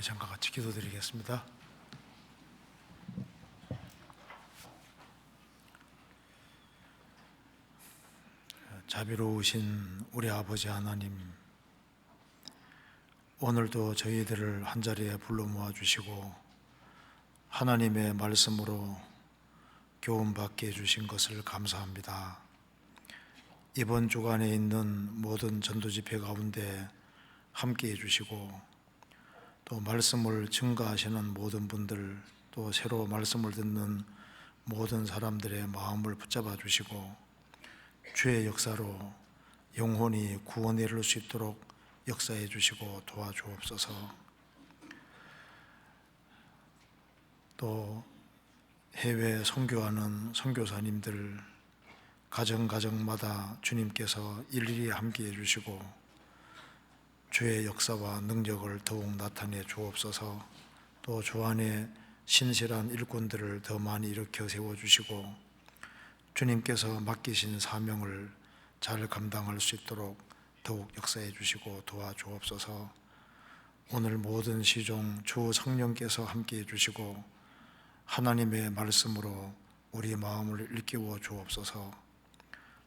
잠깐 같이 기도드리겠습니다. 자비로우신 우리 아버지 하나님, 오늘도 저희들을 한자리에 불러 모아주시고 하나님의 말씀으로 교훈받게 해주신 것을 감사합니다. 이번 주간에 있는 모든 전도집회 가운데 함께 해주시고 또 말씀을 증거하시는 모든 분들, 또 새로 말씀을 듣는 모든 사람들의 마음을 붙잡아 주시고 주의 역사로 영혼이 구원에 이를 수 있도록 역사해 주시고 도와주옵소서. 또 해외 선교하는 선교사님들 가정마다 주님께서 일일이 함께해 주시고 주의 역사와 능력을 더욱 나타내 주옵소서. 또 주 안에 신실한 일꾼들을 더 많이 일으켜 세워주시고 주님께서 맡기신 사명을 잘 감당할 수 있도록 더욱 역사해 주시고 도와주옵소서. 오늘 모든 시종 주 성령께서 함께해 주시고 하나님의 말씀으로 우리 마음을 일깨워 주옵소서.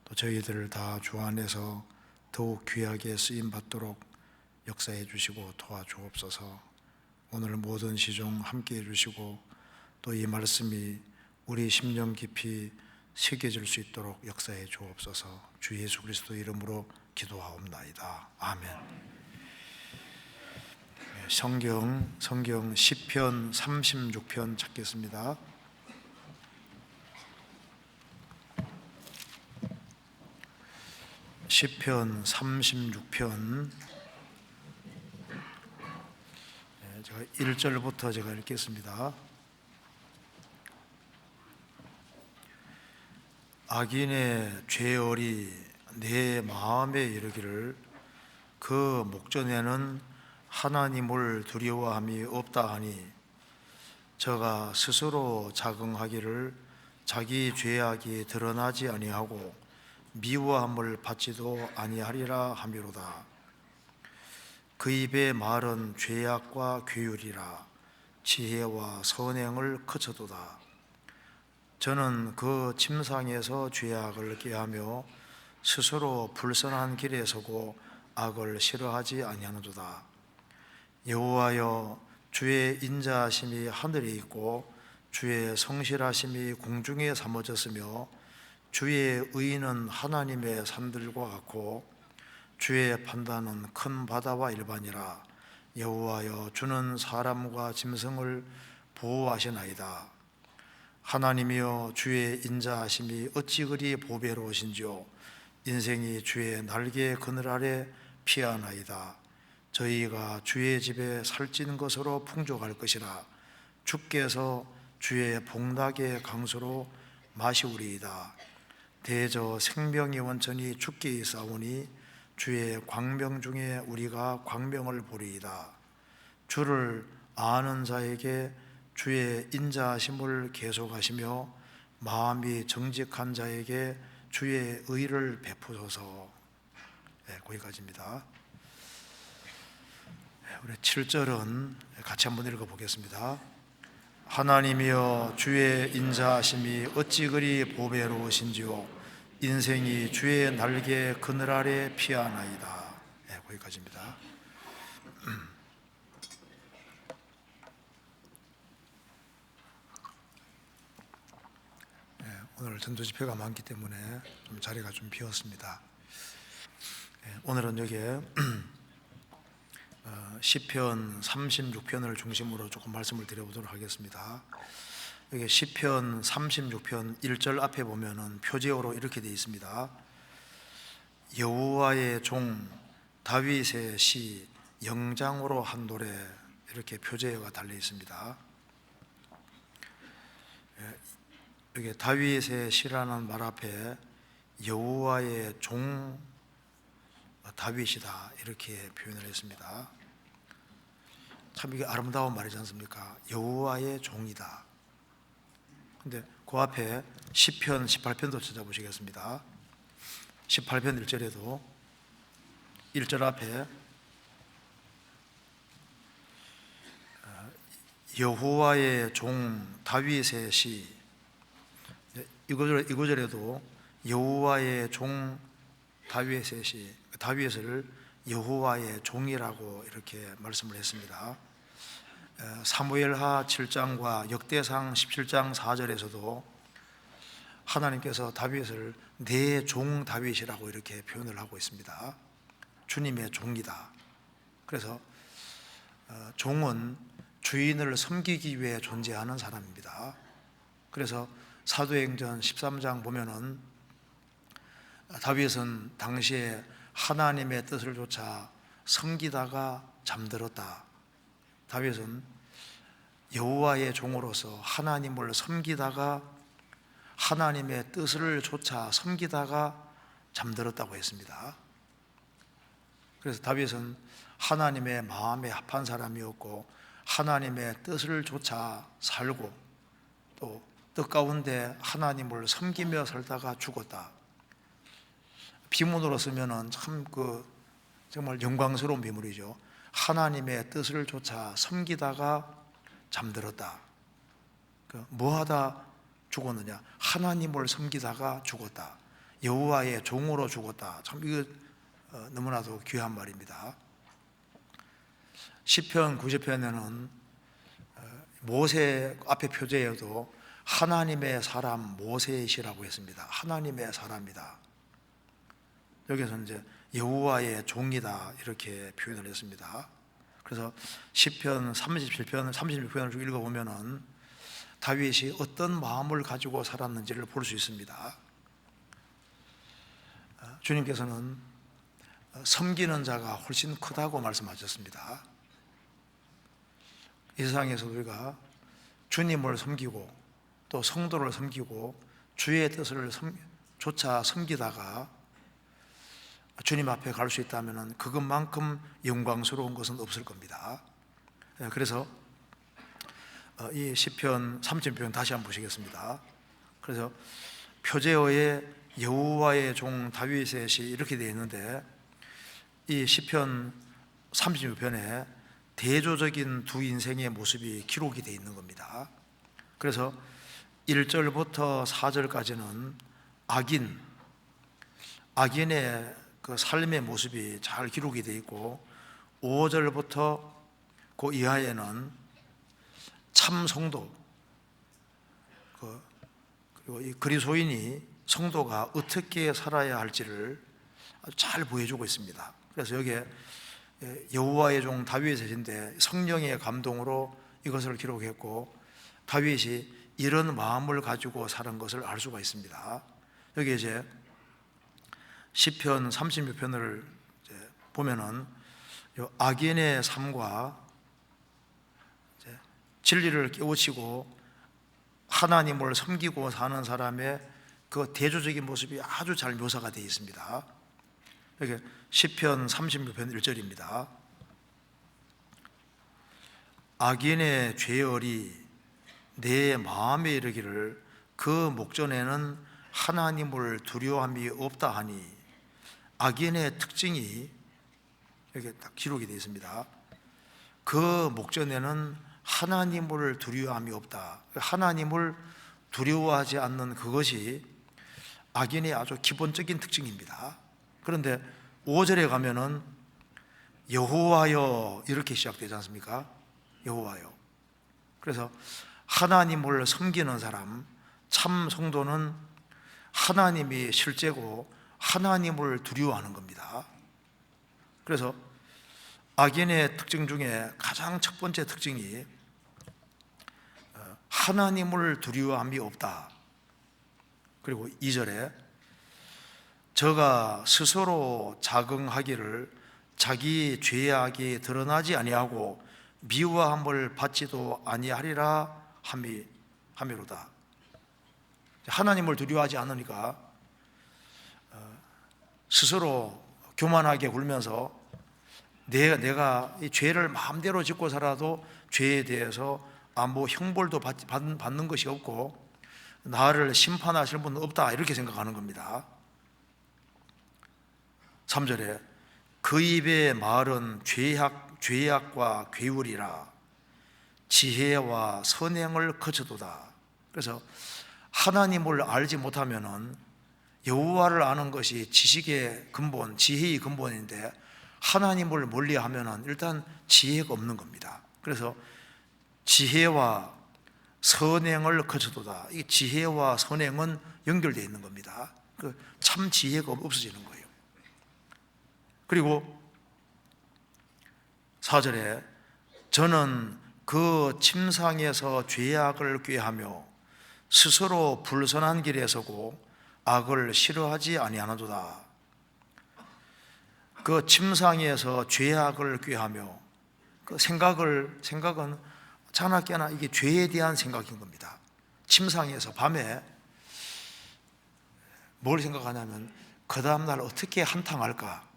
또 저희들을 다 주 안에서 더욱 귀하게 쓰임받도록 역사해 주시고 도와주옵소서. 오늘 모든 시종 함께해 주시고 또 이 말씀이 우리 심령 깊이 새겨질 수 있도록 역사해 주옵소서. 주 예수 그리스도 이름으로 기도하옵나이다. 아멘. 성경 시편 36편 찾겠습니다. 시편 36편 제가 1절부터 제가 읽겠습니다. 악인의 죄얼이 내 마음에 이르기를 그 목전에는 하나님을 두려워함이 없다 하니 저가 스스로 자긍하기를 자기 죄악이 드러나지 아니하고 미워함을 받지도 아니하리라 하미로다. 그 입의 말은 죄악과 괴율이라 지혜와 선행을 그쳐도다. 저는 그 침상에서 죄악을 꾀하며 스스로 불선한 길에 서고 악을 싫어하지 아니하노도다. 여호와여, 주의 인자하심이 하늘에 있고 주의 성실하심이 공중에 삼아졌으며 주의 의는 하나님의 산들과 같고 주의 판단은 큰 바다와 일반이라. 여호와여, 주는 사람과 짐승을 보호하시나이다. 하나님이여, 주의 인자하심이 어찌 그리 보배로우신지요. 인생이 주의 날개 그늘 아래 피하나이다. 저희가 주의 집에 살찐 것으로 풍족할 것이라. 주께서 주의 복락의 강수로 마시우리이다. 대저 생명의 원천이 주께 있사오니 주의 광명 중에 우리가 광명을 보리이다. 주를 아는 자에게 주의 인자하심을 계속하시며 마음이 정직한 자에게 주의 의를 베푸소서. 거기까지입니다. 우리 7절은 같이 한번 읽어보겠습니다. 하나님이여, 주의 인자하심이 어찌 그리 보배로우신지요. 인생이 주의 날개 그늘 아래 피하나이다. 거기까지입니다. 오늘 전도집회가 많기 때문에 좀 자리가 좀 비었습니다. 오늘은 여기에 시편 36편을 중심으로 조금 말씀을 드려보도록 하겠습니다. 여기 시편 36편 1절 앞에 보면은 표제어로 이렇게 되어 있습니다. 여호와의 종 다윗의 시 영장으로 한 노래, 이렇게 표제어가 달려 있습니다. 여기 다윗의 시라는 말 앞에 여호와의 종 다윗이다, 이렇게 표현을 했습니다. 참 이게 아름다운 말이지 않습니까? 여호와의 종이다. 근데 그 앞에 시편 18편도 찾아보시겠습니다. 18편 1절에도 1절 앞에 여호와의 종 다윗의 시, 이구절에도 여호와의 종 다윗의 시, 다윗을 여호와의 종이라고 이렇게 말씀을 했습니다. 사무엘하 7장과 역대상 17장 4절에서도 하나님께서 다윗을 내 종 다윗이라고 이렇게 표현을 하고 있습니다. 주님의 종이다. 그래서 종은 주인을 섬기기 위해 존재하는 사람입니다. 그래서 사도행전 13장 보면은 다윗은 당시에 하나님의 뜻을 좇아 섬기다가 잠들었다. 다윗은 여호와의 종으로서 하나님을 섬기다가 하나님의 뜻을 좇아 섬기다가 잠들었다고 했습니다. 그래서 다윗은 하나님의 마음에 합한 사람이었고 하나님의 뜻을 좇아 살고 또 뜻 가운데 하나님을 섬기며 살다가 죽었다. 비문으로 쓰면은 참 정말 영광스러운 비문이죠. 하나님의 뜻을 좇아 섬기다가 잠들었다. 뭐하다 죽었느냐? 하나님을 섬기다가 죽었다. 여호와의 종으로 죽었다. 참 이거 너무나도 귀한 말입니다. 시편 90편에는 모세 앞에 표제에도 하나님의 사람 모세이시라고 했습니다. 하나님의 사람이다. 여기서 이제 여호와의 종이다 이렇게 표현을 했습니다. 그래서 시편 36편을 읽어보면은 다윗이 어떤 마음을 가지고 살았는지를 볼 수 있습니다. 주님께서는 섬기는 자가 훨씬 크다고 말씀하셨습니다. 이 세상에서 우리가 주님을 섬기고 또 성도를 섬기고 주의 뜻을 좇아 섬기다가 주님 앞에 갈 수 있다면 그것만큼 영광스러운 것은 없을 겁니다. 그래서 이 시편 30편 다시 한번 보시겠습니다. 그래서 표제어에 여호와의 종 다윗의 시 이렇게 되어 있는데 이 시편 36편에 대조적인 두 인생의 모습이 기록이 되어 있는 겁니다. 그래서 1절부터 4절까지는 악인의 그 삶의 모습이 잘 기록이 되어 있고 5절부터 그 이하에는 참 성도 그리고 이 그리스도인이 성도가 어떻게 살아야 할지를 아주 잘 보여주고 있습니다. 그래서 여기에 여호와의 종 다윗의 시인데 성령의 감동으로 이것을 기록했고 다윗이 이런 마음을 가지고 사는 것을 알 수가 있습니다. 여기 이제 시편 36편을 보면은 악인의 삶과 진리를 깨우치고 하나님을 섬기고 사는 사람의 그 대조적인 모습이 아주 잘 묘사가 되어 있습니다. 여기 시편 36편 1절입니다. 악인의 죄열이 내 마음에 이르기를 그 목전에는 하나님을 두려워함이 없다 하니 악인의 특징이 이렇게 딱 기록이 되어 있습니다. 그 목전에는 하나님을 두려워함이 없다. 하나님을 두려워하지 않는 그것이 악인의 아주 기본적인 특징입니다. 그런데 5절에 가면은 여호와여 이렇게 시작되지 않습니까? 여호와여. 그래서 하나님을 섬기는 사람, 참 성도는 하나님이 실제고 하나님을 두려워하는 겁니다. 그래서 악인의 특징 중에 가장 첫 번째 특징이 하나님을 두려워함이 없다. 그리고 2절에 저가 스스로 자긍하기를 자기 죄악이 드러나지 아니하고 미워함을 받지도 아니하리라 함이로다. 하나님을 두려워하지 않으니까 스스로 교만하게 굴면서 내가 이 죄를 마음대로 짓고 살아도 죄에 대해서 아무 형벌도 받는 것이 없고 나를 심판하실 분은 없다 이렇게 생각하는 겁니다. 3절에 그 입의 말은 죄악과 괴울이라 지혜와 선행을 거쳐도다. 그래서 하나님을 알지 못하면은 여호와를 아는 것이 지식의 근본, 지혜의 근본인데 하나님을 멀리하면은 일단 지혜가 없는 겁니다. 그래서 지혜와 선행을 거쳐도다. 이 지혜와 선행은 연결되어 있는 겁니다. 참 지혜가 없어지는 거예요. 그리고 4절에 저는 그 침상에서 죄악을 꾀하며 스스로 불선한 길에 서고 악을 싫어하지 아니하노도다. 그 침상에서 죄악을 꾀하며 그 생각은 자나깨나 이게 죄에 대한 생각인 겁니다. 침상에서 밤에 뭘 생각하냐면 그 다음날 어떻게 한탕할까,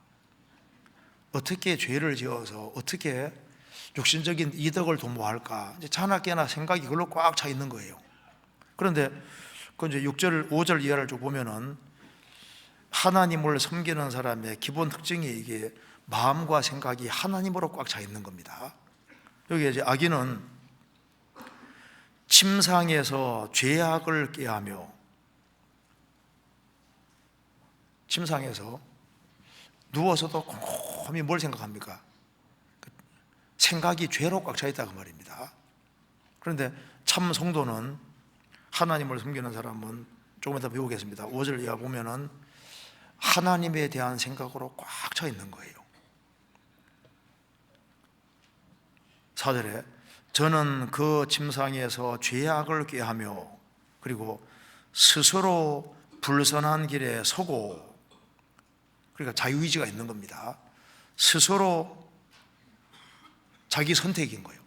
어떻게 죄를 지어서 어떻게 육신적인 이득을 도모할까, 이제 자나깨나 생각이 그걸로 꽉 차 있는 거예요. 그런데 그 이제 6절, 5절 이하를 쭉 보면은 하나님을 섬기는 사람의 기본 특징이 이게 마음과 생각이 하나님으로 꽉 차 있는 겁니다. 여기 이제 악인은 침상에서 죄악을 꾀하며, 침상에서 누워서도 곰곰이 뭘 생각합니까? 생각이 죄로 꽉 차 있다고 말입니다. 그런데 참 성도는, 하나님을 섬기는 사람은 조금 이따 배우겠습니다. 5절 이하 보면은 하나님에 대한 생각으로 꽉 차 있는 거예요. 4절에 저는 그 침상에서 죄악을 꾀하며 그리고 스스로 불선한 길에 서고, 그러니까 자유의지가 있는 겁니다. 스스로 자기 선택인 거예요.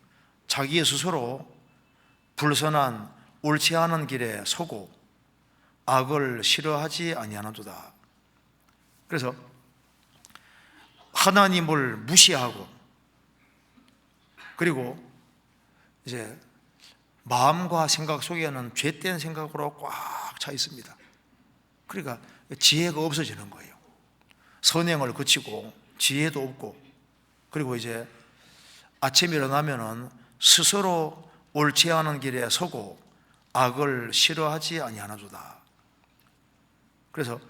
자기의 스스로 불선한 옳지 않은 길에 서고 악을 싫어하지 아니하노도다. 그래서 하나님을 무시하고 그리고 이제 마음과 생각 속에는 죄된 생각으로 꽉 차 있습니다. 그러니까 지혜가 없어지는 거예요. 선행을 거치고 지혜도 없고, 그리고 이제 아침에 일어나면은 스스로 옳지 않은 길에 서고 악을 싫어하지 아니하노도다. 그래서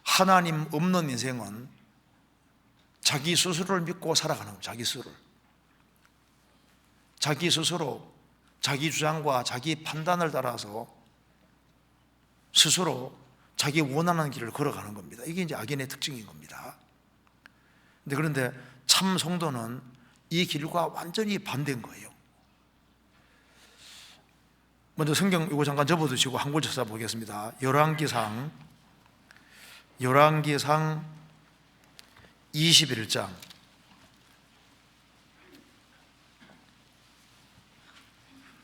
하나님 없는 인생은 자기 스스로를 믿고 살아가는 거예요. 자기 스스로 자기 주장과 자기 판단을 따라서 스스로 자기 원하는 길을 걸어가는 겁니다. 이게 이제 악인의 특징인 겁니다. 그런데 참 성도는 이 길과 완전히 반대인 거예요. 먼저 성경 이거 잠깐 접어두시고 한 구절 찾아보겠습니다. 열왕기상 21장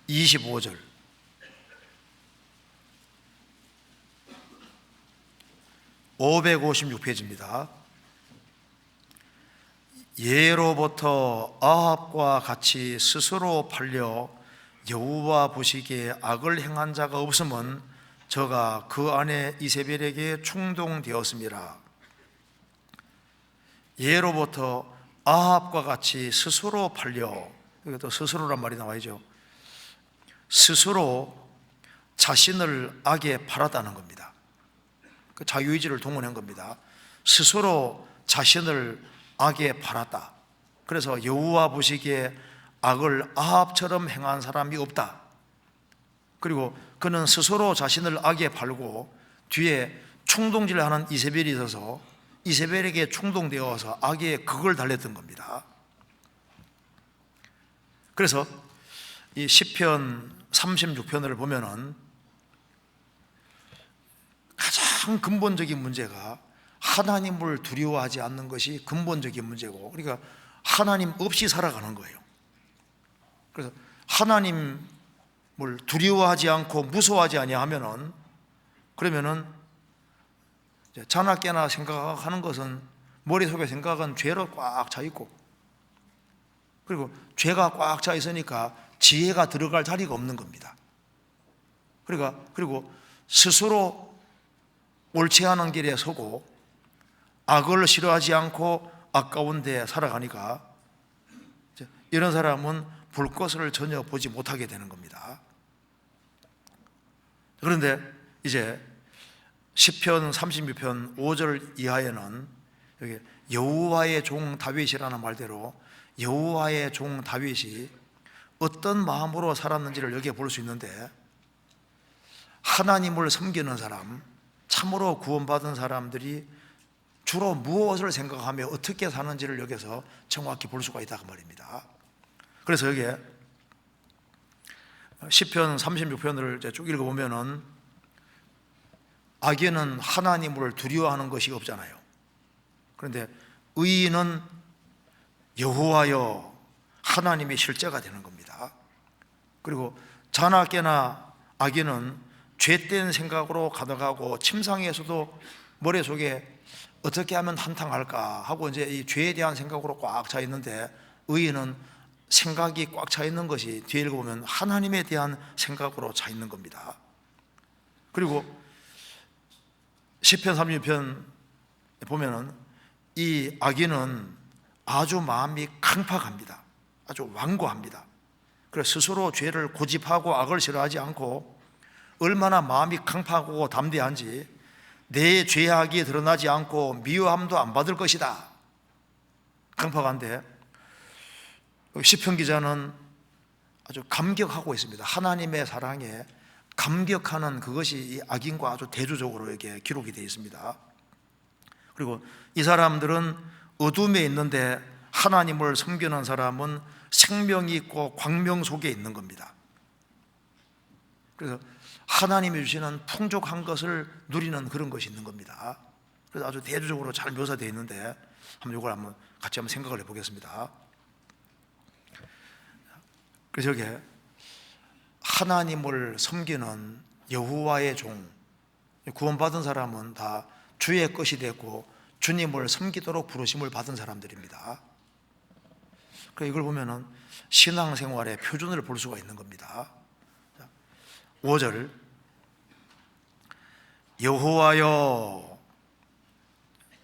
25절. (556페이지입니다) 예로부터 아합과 같이 스스로 팔려 여호와 보시기에 악을 행한 자가 없음은 저가 그 아내 이세벨에게 충동되었습니다. 예로부터 아합과 같이 스스로 팔려, 여기 또 스스로란 말이 나와야죠. 스스로 자신을 악에 팔았다는 겁니다. 그 자유의지를 동원한 겁니다. 스스로 자신을 악에 팔았다. 그래서 여호와 보시기에 악을 아합처럼 행한 사람이 없다. 그리고 그는 스스로 자신을 악에 팔고 뒤에 충동질하는 이세벨이 있어서 이세벨에게 충동되어서 악의 극을 달랬던 겁니다. 그래서 이 시편 36편을 보면은 가장 근본적인 문제가 하나님을 두려워하지 않는 것이 근본적인 문제고, 그러니까 하나님 없이 살아가는 거예요. 그래서 하나님을 두려워하지 않고 무서워하지 아니하면은, 그러면은 자나깨나 생각하는 것은, 머릿속에 생각은 죄로 꽉 차 있고, 그리고 죄가 꽉 차 있으니까 지혜가 들어갈 자리가 없는 겁니다. 그리고 스스로 옳지 않은 길에 서고 악을 싫어하지 않고 아까운 데 살아가니까 이런 사람은 볼 것을 전혀 보지 못하게 되는 겁니다. 그런데 이제 시편 36편 5절 이하에는 여기 여호와의 종 다윗이라는 말대로 여호와의 종 다윗이 어떤 마음으로 살았는지를 여기에 볼 수 있는데, 하나님을 섬기는 사람, 참으로 구원받은 사람들이 주로 무엇을 생각하며 어떻게 사는지를 여기서 정확히 볼 수가 있다 그 말입니다. 그래서 여기에 시편 36편을 쭉 읽어보면은 악인은 하나님을 두려워하는 것이 없잖아요. 그런데 의인은 여호와여 하나님의 실제가 되는 겁니다. 그리고 자나깨나 악인은 죄된 생각으로 가득하고 침상에서도 머릿속에 어떻게 하면 한탕할까 하고 이제 이 죄에 대한 생각으로 꽉 차 있는데, 의인은 생각이 꽉 차 있는 것이 뒤에 읽어보면 하나님에 대한 생각으로 차 있는 겁니다. 그리고 시편 36편 보면은 이 악인은 아주 마음이 강팍합니다. 아주 완고합니다. 그래서 스스로 죄를 고집하고 악을 싫어하지 않고 얼마나 마음이 강팍하고 담대한지 내 죄악이 드러나지 않고 미워함도 안 받을 것이다. 강팍한데 시편 기자는 아주 감격하고 있습니다. 하나님의 사랑에 감격하는 그것이 이 악인과 아주 대조적으로 이렇게 기록이 되어 있습니다. 그리고 이 사람들은 어둠에 있는데 하나님을 섬기는 사람은 생명이 있고 광명 속에 있는 겁니다. 그래서 하나님이 주시는 풍족한 것을 누리는 그런 것이 있는 겁니다. 그래서 아주 대조적으로 잘 묘사되어 있는데 이걸 같이 한번 생각을 해보겠습니다. 그래서 여기에 하나님을 섬기는 여호와의 종, 구원받은 사람은 다 주의 것이 됐고 주님을 섬기도록 부르심을 받은 사람들입니다. 그래서 이걸 보면은 신앙생활의 표준을 볼 수가 있는 겁니다. 5절 여호와여,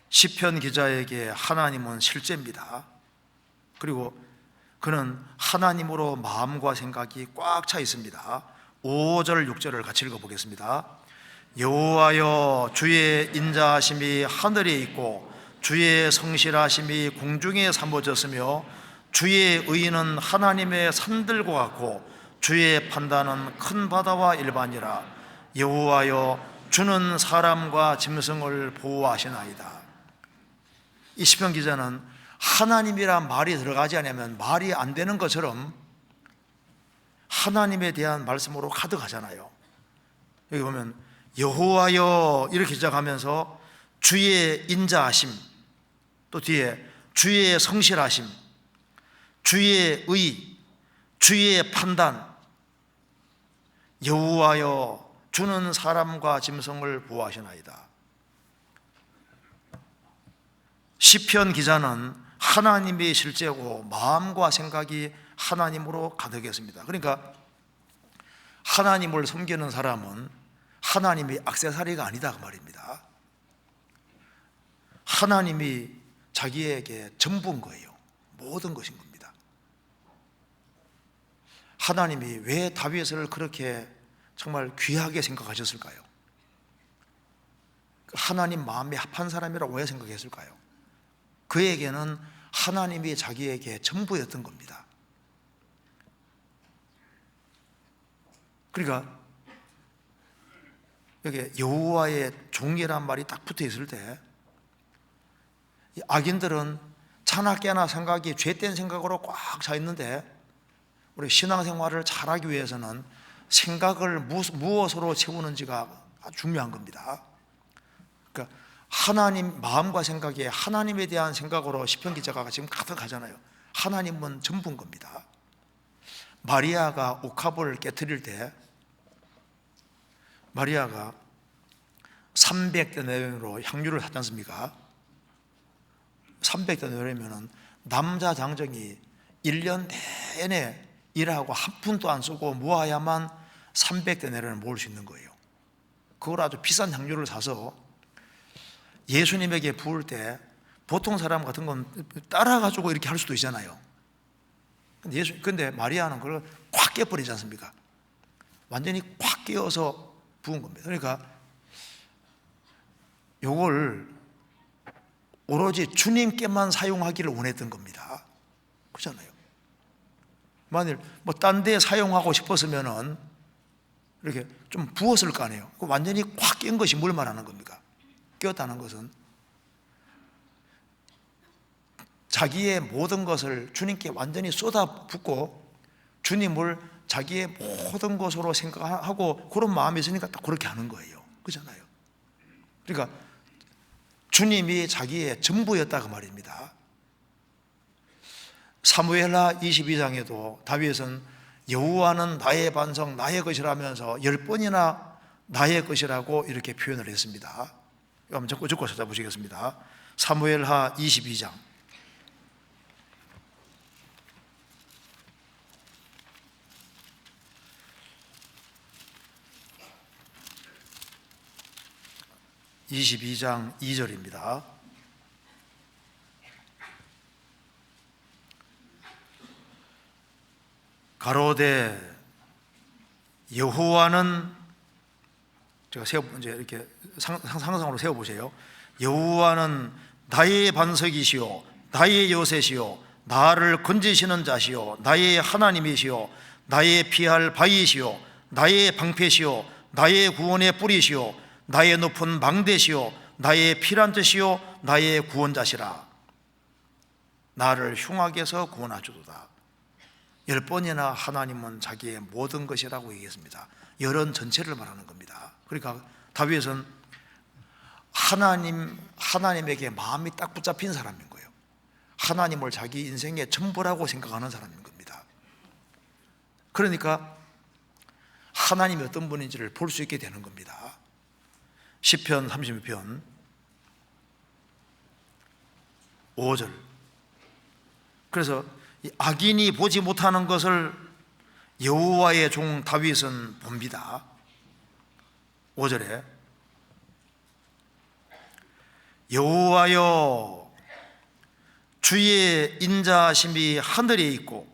시편 기자에게 하나님은 실제입니다. 그리고 그는 하나님으로 마음과 생각이 꽉 차 있습니다. 5절 6절을 같이 읽어보겠습니다. 여호와여, 주의 인자하심이 하늘에 있고 주의 성실하심이 공중에 삼어졌으며 주의 의는 하나님의 산들과 같고 주의 판단은 큰 바다와 일반이라. 여호와여, 주는 사람과 짐승을 보호하시나이다. 이 시편 기자는 하나님이란 말이 들어가지 않으면 말이 안 되는 것처럼 하나님에 대한 말씀으로 가득하잖아요. 여기 보면 여호와여 이렇게 시작하면서 주의 인자하심, 또 뒤에 주의 성실하심, 주의 의, 주의 판단, 여호와여 주는 사람과 짐승을 보호하시나이다. 시편 기자는 하나님이 실제고 마음과 생각이 하나님으로 가득했습니다. 그러니까 하나님을 섬기는 사람은 하나님이 액세서리가 아니다 그 말입니다. 하나님이 자기에게 전부인 거예요. 모든 것인 겁니다. 하나님이 왜 다윗을 그렇게 정말 귀하게 생각하셨을까요? 하나님 마음에 합한 사람이라고 왜 생각했을까요? 그에게는 하나님이 자기에게 전부였던 겁니다. 그러니까 여기 여호와의 종이란 말이 딱 붙어 있을 때 악인들은 자나깨나 생각이 죄된 생각으로 꽉 차 있는데, 우리 신앙생활을 잘하기 위해서는 생각을 무엇으로 채우는지가 아주 중요한 겁니다. 그러니까 하나님 마음과 생각에 하나님에 대한 생각으로 시편 기자가 지금 가득하잖아요. 하나님은 전부인 겁니다. 마리아가 옥합을 깨트릴 때 마리아가 300데나리온으로 향유를 하지 않습니까? 300데나리온이면 남자 장정이 1년 내내 일하고 한 푼도 안 쓰고 모아야만 300데나리온을 모을 수 있는 거예요. 그걸 아주 비싼 향유를 사서 예수님에게 부을 때 보통 사람 같은 건 따라가지고 이렇게 할 수도 있잖아요. 근데 마리아는 그걸 꽉 깨버리지 않습니까? 완전히 꽉 깨어서 부은 겁니다. 그러니까 요걸 오로지 주님께만 사용하기를 원했던 겁니다. 그렇잖아요. 만일 뭐 딴 데 사용하고 싶었으면은 이렇게 좀 부었을 거 아니에요. 완전히 꽉 깬 것이 뭘 말하는 겁니까? 깨었다는 것은 자기의 모든 것을 주님께 완전히 쏟아붓고 주님을 자기의 모든 것으로 생각하고 그런 마음이 있으니까 딱 그렇게 하는 거예요. 그렇잖아요. 그러니까 주님이 자기의 전부였다 그 말입니다. 사무엘하 22장에도 다윗은 여호와는 나의 반석 나의 것이라면서 10번이나 나의 것이라고 이렇게 표현을 했습니다. 한번 적고 찾아보시겠습니다. 사무엘하 22장 22장 2절입니다. 가로되 여호와는, 제가 이제 이렇게 상상으로 세워보세요. 여호와는 나의 반석이시요 나의 요새시요 나를 건지시는 자시요 나의 하나님이시요 나의 피할 바위시요 나의 방패시요 나의 구원의 뿌리시요 나의 높은 망대시요 나의 피란뜻이요 나의 구원자시라. 나를 흉악에서 구원하주도다. 10번이나 하나님은 자기의 모든 것이라고 얘기했습니다. 열은 전체를 말하는 겁니다. 그러니까 다윗은 하나님에게 마음이 딱 붙잡힌 사람인 거예요. 하나님을 자기 인생의 전부라고 생각하는 사람인 겁니다. 그러니까 하나님이 어떤 분인지를 볼 수 있게 되는 겁니다. 시편 36편 5절. 그래서 악인이 보지 못하는 것을 여호와의 종 다윗은 봅니다. 5절에 여호와여 주의 인자하심이 하늘에 있고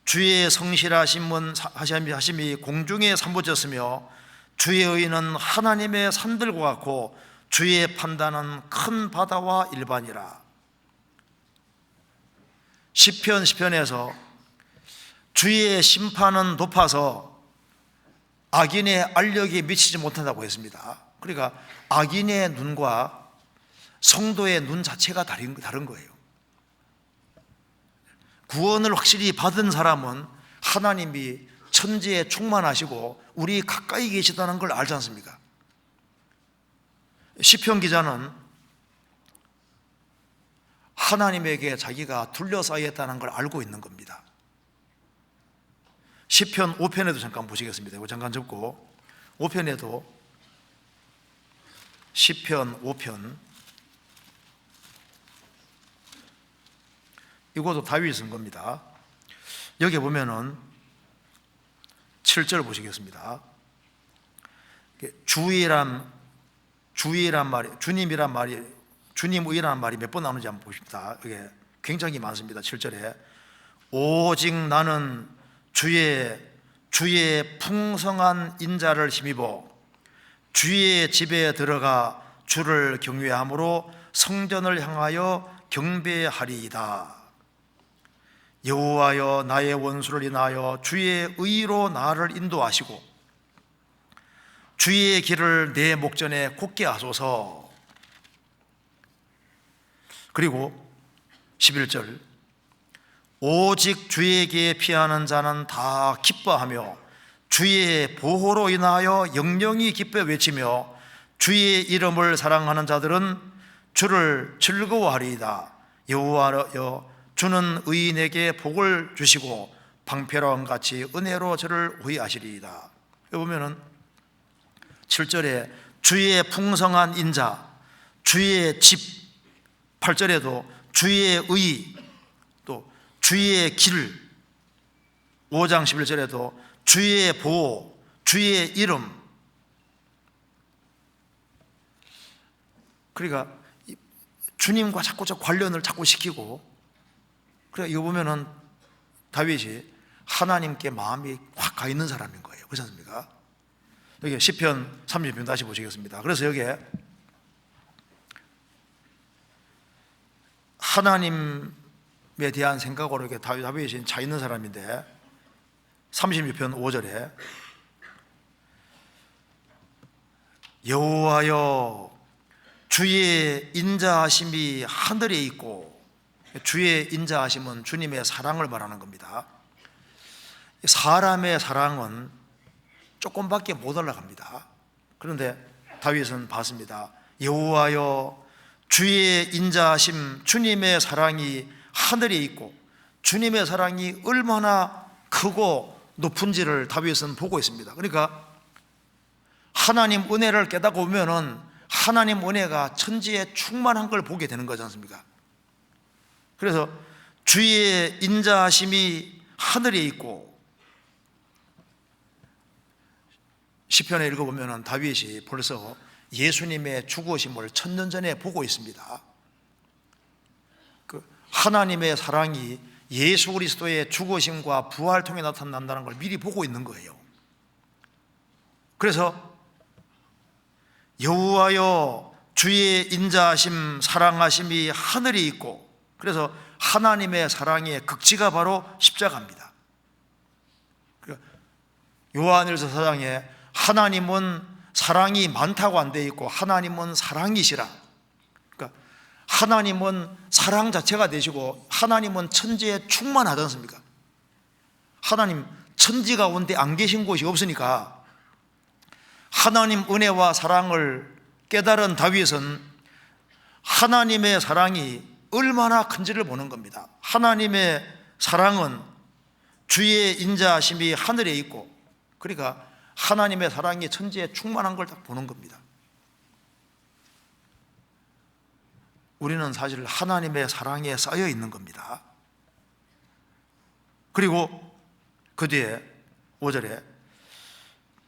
주의 성실하심이 공중에 삼보졌으며 주의 의는 하나님의 산들과 같고 주의 판단은 큰 바다와 일반이라. 시편에서 주의 심판은 높아서 악인의 알력이 미치지 못한다고 했습니다. 그러니까 악인의 눈과 성도의 눈 자체가 다른 거예요. 구원을 확실히 받은 사람은 하나님이 천지에 충만하시고 우리 가까이 계시다는 걸 알지 않습니까? 시편 기자는 하나님에게 자기가 둘러싸여 있다는 걸 알고 있는 겁니다. 시편 5편에도 잠깐 보시겠습니다. 이거 잠깐 접고 5편에도 시편 5편 이것도 다윗이 쓴 겁니다. 여기 보면은 7절 보시겠습니다. 주의란 말이, 주님이란 말이, 주님의라는 말이 몇 번 나오는지 한번 보십시다. 이게 굉장히 많습니다. 7절에 오직 나는 주의 풍성한 인자를 힘입어 주의 집에 들어가 주를 경외함으로 성전을 향하여 경배하리이다. 여호와여 나의 원수를 인하여 주의 의로 나를 인도하시고 주의 길을 내 목전에 곧게 하소서. 그리고 11절 오직 주에게 피하는 자는 다 기뻐하며 주의 보호로 인하여 영영이 기뻐 외치며 주의 이름을 사랑하는 자들은 주를 즐거워하리이다. 여호와여 주는 의인에게 복을 주시고 방패로운 같이 은혜로 저를 호위하시리이다. 여기 보면은 7절에 주의 풍성한 인자, 주의 집, 8절에도 주의 의, 또 주의 길, 5장 11절에도 주의 보호, 주의 이름. 그러니까 주님과 자꾸 관련을 자꾸 시키고, 그러니까 이거 보면은 다윗이 하나님께 마음이 확 가 있는 사람인 거예요. 그렇지 않습니까? 여기 시편 30편 다시 보시겠습니다. 그래서 여기에 하나님에 대한 생각으로 이렇게 다윗이 차 있는 사람인데 36편 5절에 여호와여 주의 인자하심이 하늘에 있고, 주의 인자하심은 주님의 사랑을 말하는 겁니다. 사람의 사랑은 조금밖에 못 올라갑니다. 그런데 다윗은 봤습니다. 여호와여 주의 인자하심, 주님의 사랑이 하늘에 있고 주님의 사랑이 얼마나 크고 높은지를 다윗은 보고 있습니다. 그러니까 하나님 은혜를 깨닫고 보면은 하나님 은혜가 천지에 충만한 걸 보게 되는 거지 않습니까? 그래서 주의 인자하심이 하늘에 있고, 시편에 읽어보면 다윗이 벌써 예수님의 죽으심을 1000년 전에 보고 있습니다. 그 하나님의 사랑이 예수 그리스도의 죽으심과 부활 통해 나타난다는 걸 미리 보고 있는 거예요. 그래서 여호와여 주의 인자하심 사랑하심이 하늘에 있고, 그래서 하나님의 사랑의 극치가 바로 십자가입니다. 요한일서 4장에 하나님은 사랑이 많다고 안 되어 있고 하나님은 사랑이시라. 그러니까 하나님은 사랑 자체가 되시고 하나님은 천지에 충만하지 않습니까? 하나님 천지 가운데 안 계신 곳이 없으니까 하나님 은혜와 사랑을 깨달은 다윗은 하나님의 사랑이 얼마나 큰지를 보는 겁니다. 하나님의 사랑은 주의 인자하심이 하늘에 있고, 그러니까 하나님의 사랑이 천지에 충만한 걸 딱 보는 겁니다. 우리는 사실 하나님의 사랑에 쌓여 있는 겁니다. 그리고 그 뒤에 5절에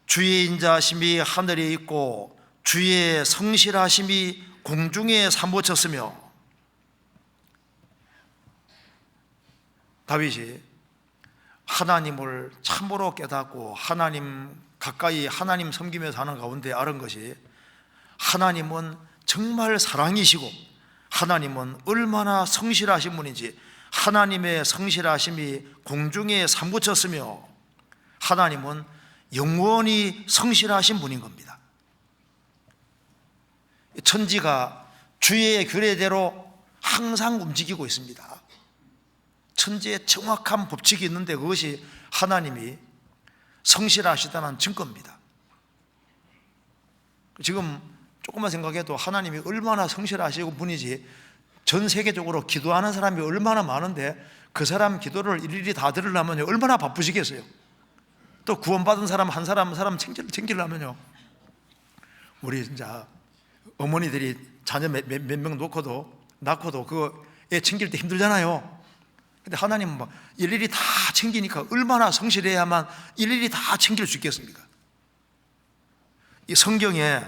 주의 인자하심이 하늘에 있고 주의 성실하심이 공중에 사무쳤으며, 다윗이 하나님을 참으로 깨닫고 하나님 가까이 하나님 섬기며 사는 가운데 알은 것이 하나님은 정말 사랑이시고 하나님은 얼마나 성실하신 분인지, 하나님의 성실하심이 공중에 사무쳤으며 하나님은 영원히 성실하신 분인 겁니다. 천지가 주의 규례대로 항상 움직이고 있습니다. 천지에 정확한 법칙이 있는데 그것이 하나님이 성실하시다는 증거입니다. 지금 조금만 생각해도 하나님이 얼마나 성실하시고 분이지, 전 세계적으로 기도하는 사람이 얼마나 많은데 그 사람 기도를 일일이 다 들으려면 얼마나 바쁘시겠어요. 또 구원받은 사람 한 사람 챙기려면요, 우리 진짜 어머니들이 자녀 몇 명 낳고도 그 애 챙길 때 힘들잖아요. 근데 하나님은 막 일일이 다 챙기니까 얼마나 성실해야만 일일이 다 챙길 수 있겠습니까? 이 성경에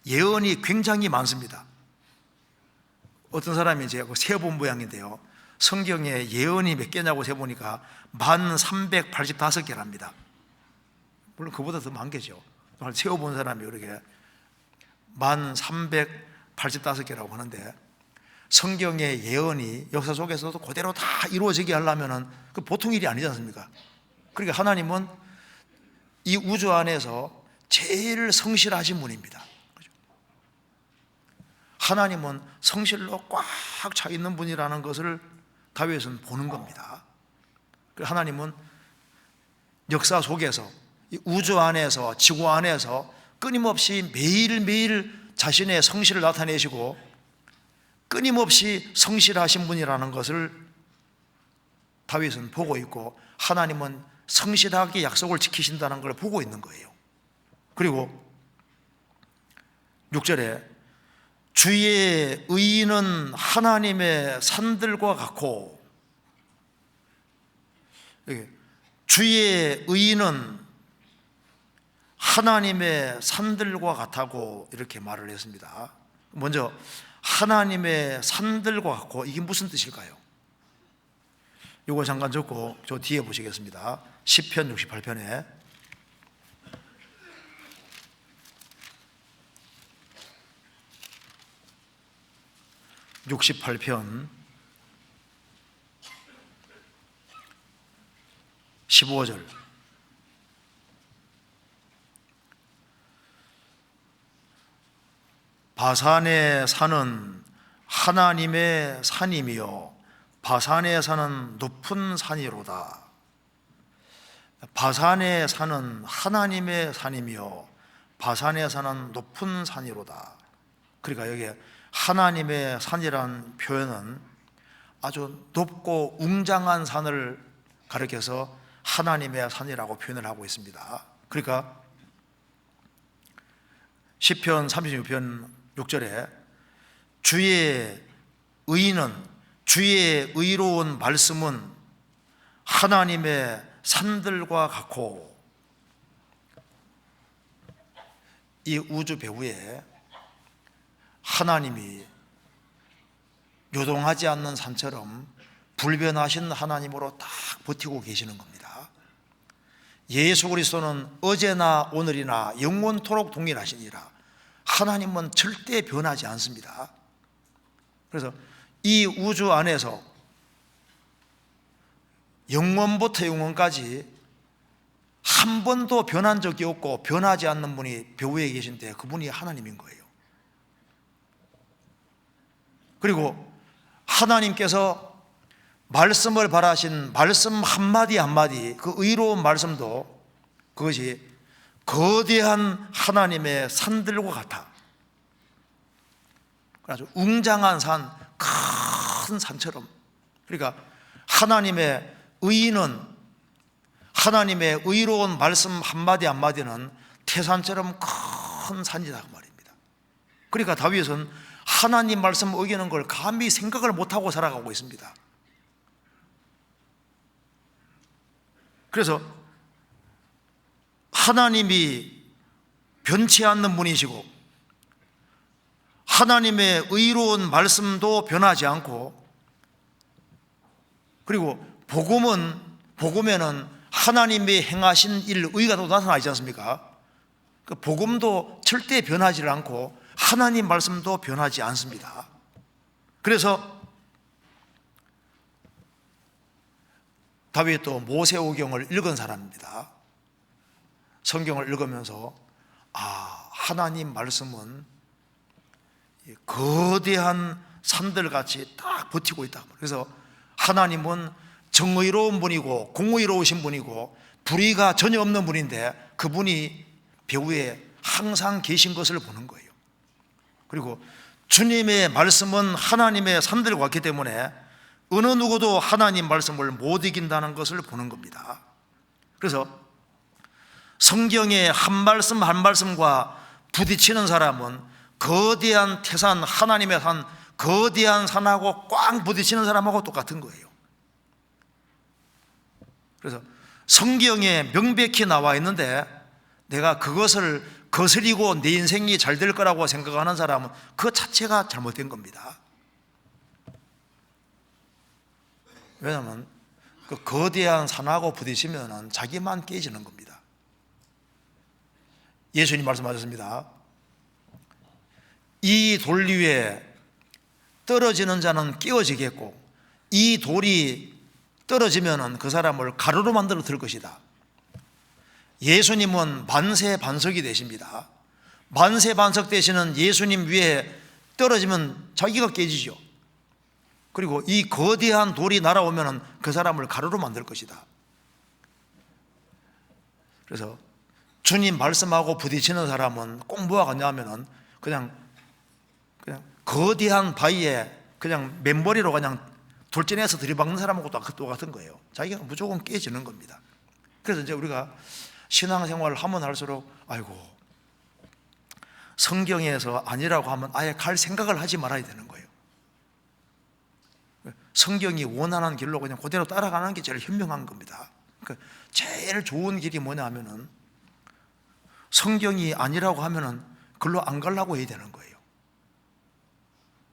예언이 굉장히 많습니다. 어떤 사람이 제가 세어본 모양인데요, 성경에 예언이 몇 개냐고 세보니까 1385개랍니다. 물론 그보다 더 많겠죠. 세어본 사람이 이렇게 1385개라고 하는데, 성경의 예언이 역사 속에서도 그대로 다 이루어지게 하려면 그 보통 일이 아니지 않습니까? 그러니까 하나님은 이 우주 안에서 제일 성실하신 분입니다. 하나님은 성실로 꽉 차 있는 분이라는 것을 다윗은 보는 겁니다. 하나님은 역사 속에서, 이 우주 안에서, 지구 안에서 끊임없이 매일매일 자신의 성실을 나타내시고 끊임없이 성실하신 분이라는 것을 다윗은 보고 있고, 하나님은 성실하게 약속을 지키신다는 걸 보고 있는 거예요. 그리고 6절에 주의 의인은 하나님의 산들과 같고, 주의 의인은 하나님의 산들과 같다고 이렇게 말을 했습니다. 먼저 하나님의 산들과 같고, 이게 무슨 뜻일까요? 이거 잠깐 적고 저 뒤에 보시겠습니다. 시편 68편에 68편 15절. 바산의 산은 하나님의 산이며 바산의 산은 높은 산이로다. 바산의 산은 하나님의 산이며 바산의 산은 높은 산이로다. 그러니까 여기 하나님의 산이라는 표현은 아주 높고 웅장한 산을 가리켜서 하나님의 산이라고 표현을 하고 있습니다. 그러니까 시편 36편 6절에 주의 의는, 주의 의로운 말씀은 하나님의 산들과 같고, 이 우주 배후에 하나님이 요동하지 않는 산처럼 불변하신 하나님으로 딱 버티고 계시는 겁니다. 예수 그리스도는 어제나 오늘이나 영원토록 동일하시니라. 하나님은 절대 변하지 않습니다. 그래서 이 우주 안에서 영원부터 영원까지 한 번도 변한 적이 없고 변하지 않는 분이 배후에 계신데 그분이 하나님인 거예요. 그리고 하나님께서 말씀을 발하신 말씀 한마디 한마디, 그 의로운 말씀도 그것이 거대한 하나님의 산들과 같아. 아주 웅장한 산, 큰 산처럼. 그러니까 하나님의 의는, 하나님의 의로운 말씀 한마디 한마디는 태산처럼 큰 산이다 그 말입니다. 그러니까 다윗은 하나님 말씀 어기는 걸 감히 생각을 못하고 살아가고 있습니다. 그래서 하나님이 변치 않는 분이시고 하나님의 의로운 말씀도 변하지 않고, 그리고 복음에는 하나님이 행하신 일, 의가 또 나타나지 않습니까? 그 복음도 절대 변하지 않고 하나님 말씀도 변하지 않습니다. 그래서 다윗도 모세오경을 읽은 사람입니다. 성경을 읽으면서 하나님 말씀은 거대한 산들같이 딱 버티고 있다. 그래서 하나님은 정의로운 분이고 공의로우신 분이고 불의가 전혀 없는 분인데 그분이 배후에 항상 계신 것을 보는 거예요. 그리고 주님의 말씀은 하나님의 산들과 같기 때문에 어느 누구도 하나님 말씀을 못 이긴다는 것을 보는 겁니다. 그래서 성경의 한 말씀 한 말씀과 부딪히는 사람은 거대한 태산, 하나님의 산, 거대한 산하고 꽝 부딪히는 사람하고 똑같은 거예요. 그래서 성경에 명백히 나와 있는데 내가 그것을 거스리고 내 인생이 잘 될 거라고 생각하는 사람은 그 자체가 잘못된 겁니다. 왜냐하면 그 거대한 산하고 부딪히면 자기만 깨지는 겁니다. 예수님 말씀하셨습니다. 이 돌 위에 떨어지는 자는 깨어지겠고 이 돌이 떨어지면 그 사람을 가루로 만들어 들 것이다. 예수님은 만세반석이 되십니다. 만세반석 되시는 예수님 위에 떨어지면 자기가 깨지죠. 그리고 이 거대한 돌이 날아오면 그 사람을 가루로 만들 것이다. 그래서 주님 말씀하고 부딪히는 사람은 꼭 뭐가 같냐면 그냥 거대한 바위에 그냥 맨머리로 그냥 돌진해서 들이박는 사람하고 똑같은 거예요. 자기가 무조건 깨지는 겁니다. 그래서 이제 우리가 신앙생활을 하면 할수록 성경에서 아니라고 하면 아예 갈 생각을 하지 말아야 되는 거예요. 성경이 원하는 길로 그냥 그대로 따라가는 게 제일 현명한 겁니다. 그러니까 제일 좋은 길이 뭐냐 하면은 성경이 아니라고 하면은 글로 안 가려고 해야 되는 거예요.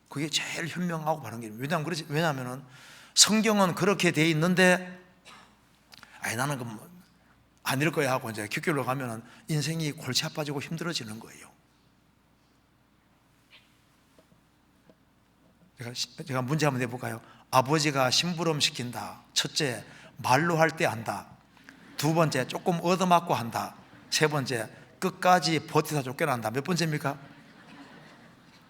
그게 제일 현명하고 바른 길입니다. 왜냐하면은 성경은 그렇게 돼 있는데 나는 아닐 거야 하고 이제 귓길로 가면은 인생이 골치 아파지고 힘들어지는 거예요. 제가 문제 한번 내볼까요? 아버지가 심부름 시킨다. 첫째, 말로 할 때 한다. 두 번째, 조금 얻어맞고 한다. 세 번째, 끝까지 버티다 쫓겨난다. 몇 번째입니까?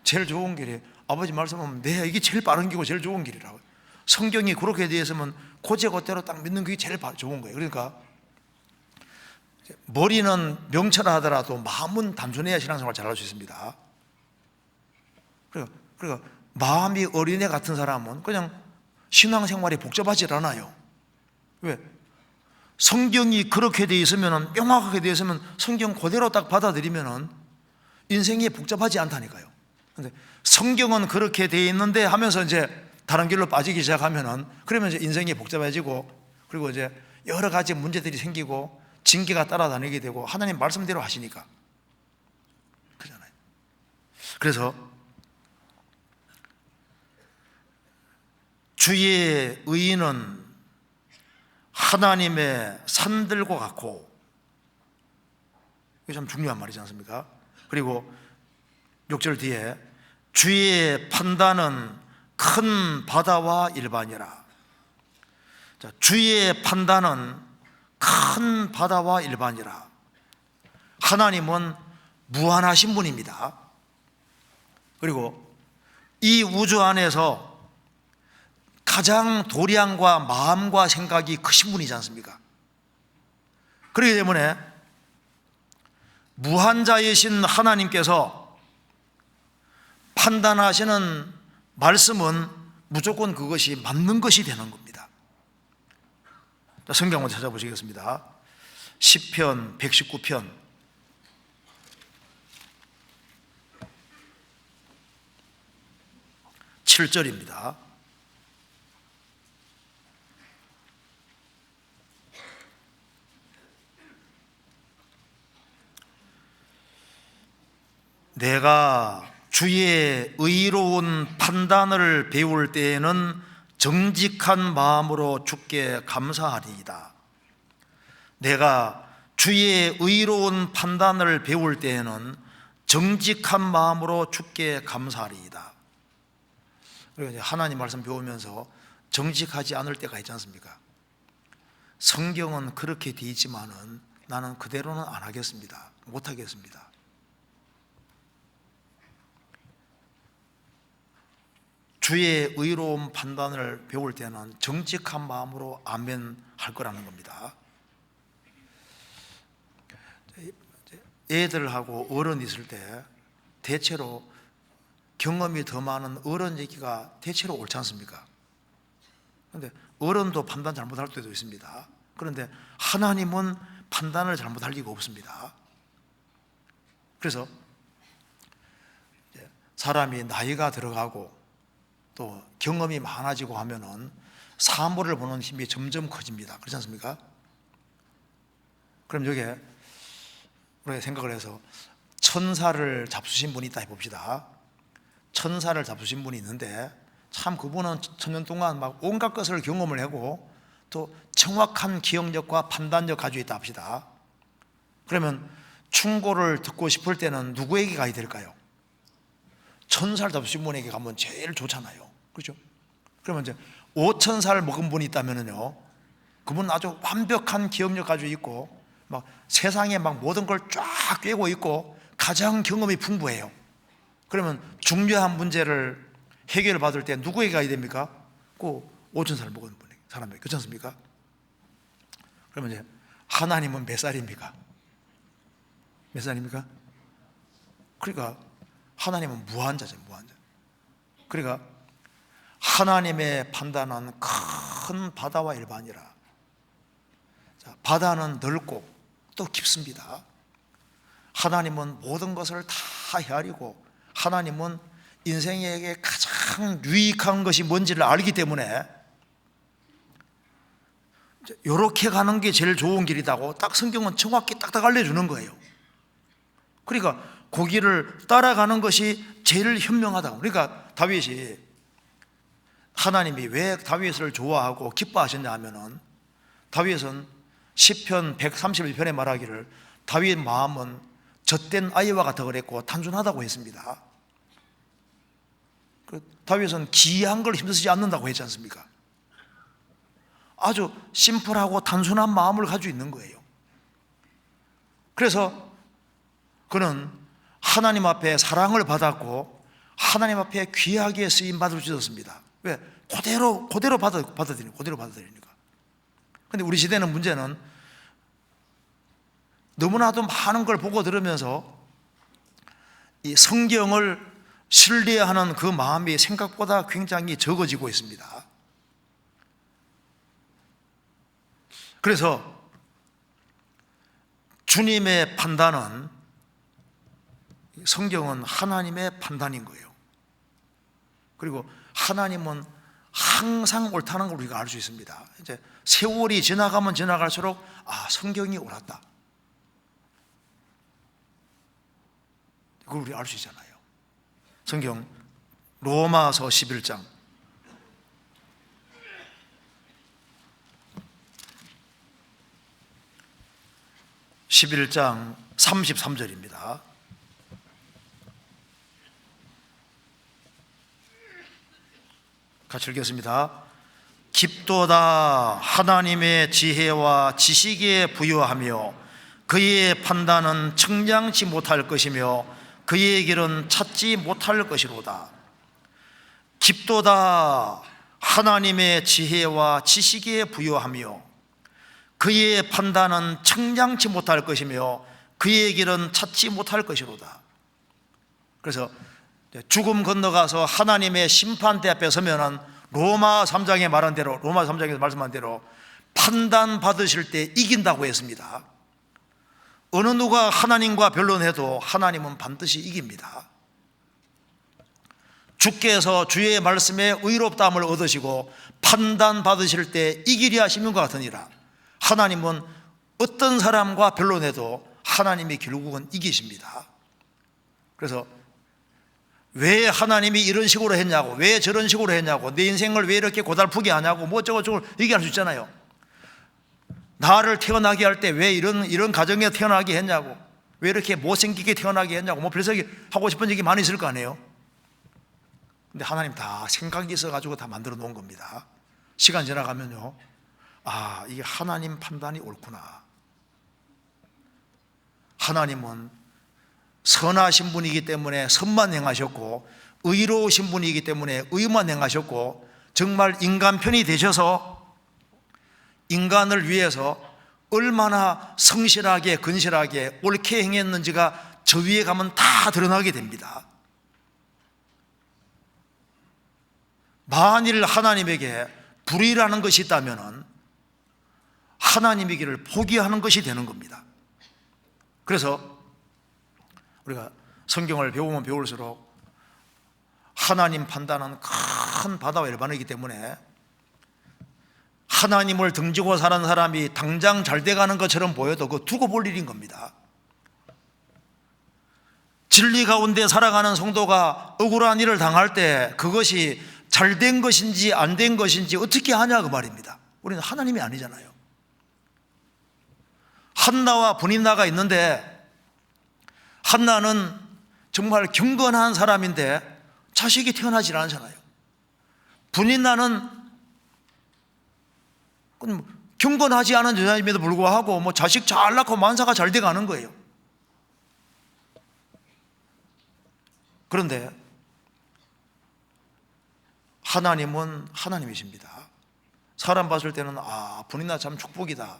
제일 좋은 길이 아버지 말씀하면 네, 이게 제일 빠른 길이고 제일 좋은 길이라고요. 성경이 그렇게 되어 있으면 고제고대로 딱 믿는 게 제일 좋은 거예요. 그러니까 머리는 명철하더라도 마음은 단순해야 신앙생활 잘할 수 있습니다. 그러니까 마음이 어린애 같은 사람은 그냥 신앙생활이 복잡하지 않아요. 왜? 성경이 그렇게 되어 있으면, 명확하게 되어 있으면 성경 그대로 딱 받아들이면 인생이 복잡하지 않다니까요. 근데 성경은 그렇게 되어 있는데 하면서 이제 다른 길로 빠지기 시작하면은 그러면 이제 인생이 복잡해지고, 그리고 이제 여러 가지 문제들이 생기고 징계가 따라다니게 되고, 하나님 말씀대로 하시니까 그렇잖아요. 그래서 주의 의인은 하나님의 산들과 같고, 이게 참 중요한 말이지 않습니까? 그리고 6절 뒤에 주의 판단은 큰 바다와 일반이라. 자, 주의 판단은 큰 바다와 일반이라. 하나님은 무한하신 분입니다. 그리고 이 우주 안에서 가장 도량과 마음과 생각이 크신 분이지 않습니까? 그렇기 때문에 무한자이신 하나님께서 판단하시는 말씀은 무조건 그것이 맞는 것이 되는 겁니다. 성경 한번 찾아보시겠습니다. 시편 119편 7절입니다. 내가 주의 의로운 판단을 배울 때에는 정직한 마음으로 주께 감사하리이다. 내가 주의 의로운 판단을 배울 때에는 정직한 마음으로 주께 감사하리이다. 그리고 하나님 말씀 배우면서 정직하지 않을 때가 있지 않습니까? 성경은 그렇게 되어 있지만은 나는 그대로는 안 하겠습니다. 못 하겠습니다. 주의 의로운 판단을 배울 때는 정직한 마음으로 아멘 할 거라는 겁니다. 애들하고 어른 있을 때 대체로 경험이 더 많은 어른 얘기가 대체로 옳지 않습니까? 그런데 어른도 판단 잘못할 때도 있습니다. 그런데 하나님은 판단을 잘못할 리가 없습니다. 그래서 사람이 나이가 들어가고 또 경험이 많아지고 하면은 사물을 보는 힘이 점점 커집니다. 그렇지 않습니까? 그럼 여기에 우리가 생각을 해서 천사를 잡수신 분이 있다 해봅시다. 천사를 잡수신 분이 있는데 참 그분은 천년 동안 막 온갖 것을 경험을 하고 또 정확한 기억력과 판단력 가지고 있다 합시다. 그러면 충고를 듣고 싶을 때는 누구에게 가야 될까요? 천사를 잡으신 분에게 가면 제일 좋잖아요. 그렇죠? 그러면 이제 5,000살 먹은 분이 있다면요, 그분은 아주 완벽한 기억력 가지고 있고 막 세상에 막 모든 걸 쫙 꿰고 있고 가장 경험이 풍부해요. 그러면 중요한 문제를 해결을 받을 때 누구에게 가야 됩니까? 꼭 5,000살 먹은 분에게, 사람에게. 그렇지 않습니까? 그러면 이제 하나님은 몇 살입니까? 몇 살입니까? 그러니까 하나님은 무한자죠, 무한자. 그러니까 하나님의 판단은 큰 바다와 일반이라. 자, 바다는 넓고 또 깊습니다. 하나님은 모든 것을 다 헤아리고 하나님은 인생에게 가장 유익한 것이 뭔지를 알기 때문에 이렇게 가는 게 제일 좋은 길이다고 딱 성경은 정확히 딱딱 알려주는 거예요. 그러니까 그 길을 따라가는 것이 제일 현명하다고. 그러니까 다윗이 하나님이 왜 다윗을 좋아하고 기뻐하셨냐 하면은, 다윗은 시편 131편에 말하기를 다윗 마음은 젖된 아이와 같아 그랬고 단순하다고 했습니다. 다윗은 기이한 걸 힘쓰지 않는다고 했지 않습니까? 아주 심플하고 단순한 마음을 가지고 있는 거예요. 그래서 그는 하나님 앞에 사랑을 받았고 하나님 앞에 귀하게 쓰임 받을 수 있었습니다. 왜? 그대로 받아들이니까. 그런데 우리 시대는 문제는 너무나도 많은 걸 보고 들으면서 이 성경을 신뢰하는 그 마음이 생각보다 굉장히 적어지고 있습니다. 그래서 주님의 판단은, 성경은 하나님의 판단인 거예요. 그리고 하나님은 항상 옳다는 걸 우리가 알 수 있습니다. 이제 세월이 지나가면 지나갈수록 성경이 옳았다, 그걸 우리 알 수 있잖아요. 성경 로마서 11장 33절입니다. 같이 읽겠습니다. 깊도다 하나님의 지혜와 지식에 부유하며 그의 판단은 측량치 못할 것이며 그의 길은 찾지 못할 것이로다. 깊도다 하나님의 지혜와 지식에 부유하며 그의 판단은 측량치 못할 것이며 그의 길은 찾지 못할 것이로다. 그래서 죽음 건너가서 하나님의 심판대 앞에 서면은 로마 3장에 말한 대로, 로마 3장에서 말씀한 대로 판단 받으실 때 이긴다고 했습니다. 어느 누가 하나님과 변론해도 하나님은 반드시 이깁니다. 주께서 주의 말씀에 의롭다함을 얻으시고 판단 받으실 때 이기려 하시는 것 같으니라. 하나님은 어떤 사람과 변론해도 하나님이 결국은 이기십니다. 그래서 왜 하나님이 이런 식으로 했냐고, 왜 저런 식으로 했냐고, 내 인생을 왜 이렇게 고달프게 하냐고, 뭐 어쩌고저쩌고 얘기할 수 있잖아요. 나를 태어나게 할 때 왜 이런 가정에 태어나게 했냐고, 왜 이렇게 못생기게 태어나게 했냐고, 뭐 별서 하고 싶은 얘기 많이 있을 거 아니에요. 근데 하나님 다 생각이 있어가지고 다 만들어 놓은 겁니다. 시간 지나가면요, 이게 하나님 판단이 옳구나. 하나님은 선하신 분이기 때문에 선만 행하셨고 의로우신 분이기 때문에 의만 행하셨고 정말 인간 편이 되셔서 인간을 위해서 얼마나 성실하게 근실하게 옳게 행했는지가 저 위에 가면 다 드러나게 됩니다. 만일 하나님에게 불의라는 것이 있다면 하나님의 길을 포기하는 것이 되는 겁니다. 그래서 우리가 성경을 배우면 배울수록 하나님 판단은 큰 바다와 일반이기 때문에 하나님을 등지고 사는 사람이 당장 잘 돼가는 것처럼 보여도 그거 두고 볼 일인 겁니다. 진리 가운데 살아가는 성도가 억울한 일을 당할 때 그것이 잘 된 것인지 안 된 것인지 어떻게 하냐 그 말입니다. 우리는 하나님이 아니잖아요. 한나와 브니나가 있는데 한나는 정말 경건한 사람인데 자식이 태어나질 않잖아요. 브니나는 경건하지 않은 여자임에도 불구하고 뭐 자식 잘 낳고 만사가 잘 돼가는 거예요. 그런데 하나님은 하나님이십니다. 사람 봤을 때는 브니나 참 축복이다,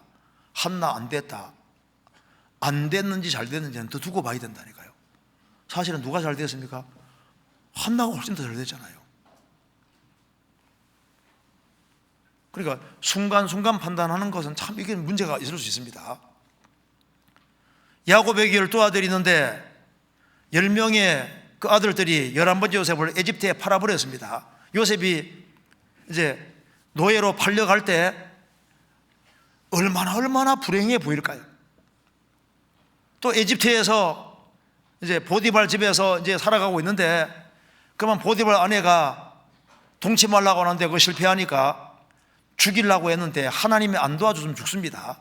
한나 안 됐다, 안 됐는지 잘 됐는지는 더 두고 봐야 된다니까요. 사실은 누가 잘 됐습니까? 한나가 훨씬 더 잘 됐잖아요. 그러니까 순간순간 판단하는 것은 참 이게 문제가 있을 수 있습니다. 야곱에게 12아들이 있는데 10명의 그 아들들이 11번째 요셉을 에집트에 팔아버렸습니다. 요셉이 이제 노예로 팔려갈 때 얼마나 불행해 보일까요? 또 에집트에서 이제 보디발 집에서 이제 살아가고 있는데 그러면 보디발 아내가 동침하려고 하는데 그거 실패하니까 죽이려고 했는데 하나님이 안 도와줬으면 죽습니다.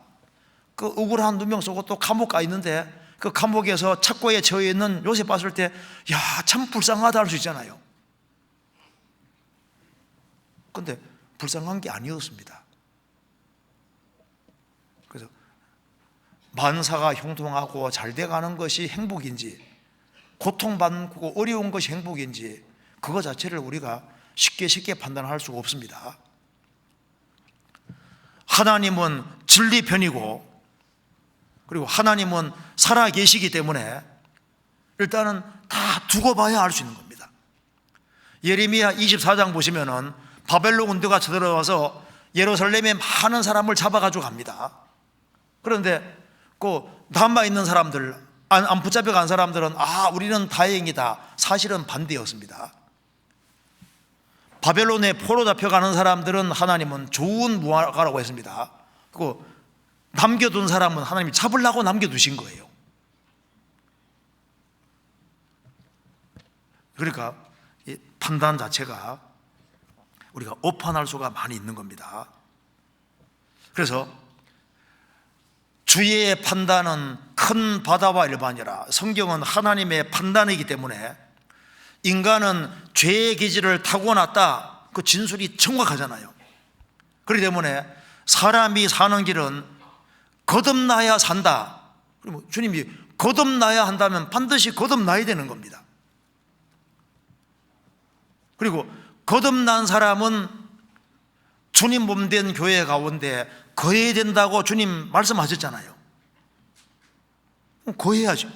그 억울한 누명 쓰고 또 감옥 가 있는데 그 감옥에서 착고에 처해 있는 요셉 봤을 때 야, 참 불쌍하다 할 수 있잖아요. 근데 불쌍한 게 아니었습니다. 그래서 만사가 형통하고 잘 돼가는 것이 행복인지, 고통받고 어려운 것이 행복인지, 그거 자체를 우리가 쉽게 판단할 수가 없습니다. 하나님은 진리 편이고, 그리고 하나님은 살아 계시기 때문에 일단은 다 두고 봐야 알 수 있는 겁니다. 예레미야 24장 보시면은 바벨론 군대가 쳐들어와서 예루살렘에 많은 사람을 잡아가지고 갑니다. 그런데 그 남아있는 사람들, 안 붙잡혀 간 사람들은 우리는 다행이다. 사실은 반대였습니다. 바벨론에 포로 잡혀가는 사람들은 하나님은 좋은 무화과라고 했습니다. 그리고 남겨둔 사람은 하나님이 잡으려고 남겨두신 거예요. 그러니까 이 판단 자체가 우리가 오판할 수가 많이 있는 겁니다. 그래서 주의 판단은 큰 바다와 일반이라, 성경은 하나님의 판단이기 때문에 인간은 죄의 기질을 타고났다, 그 진술이 정확하잖아요. 그렇기 때문에 사람이 사는 길은 거듭나야 산다. 그리고 주님이 거듭나야 한다면 반드시 거듭나야 되는 겁니다. 그리고 거듭난 사람은 주님 몸된 교회 가운데 거해야 된다고 주님 말씀하셨잖아요. 거해야죠.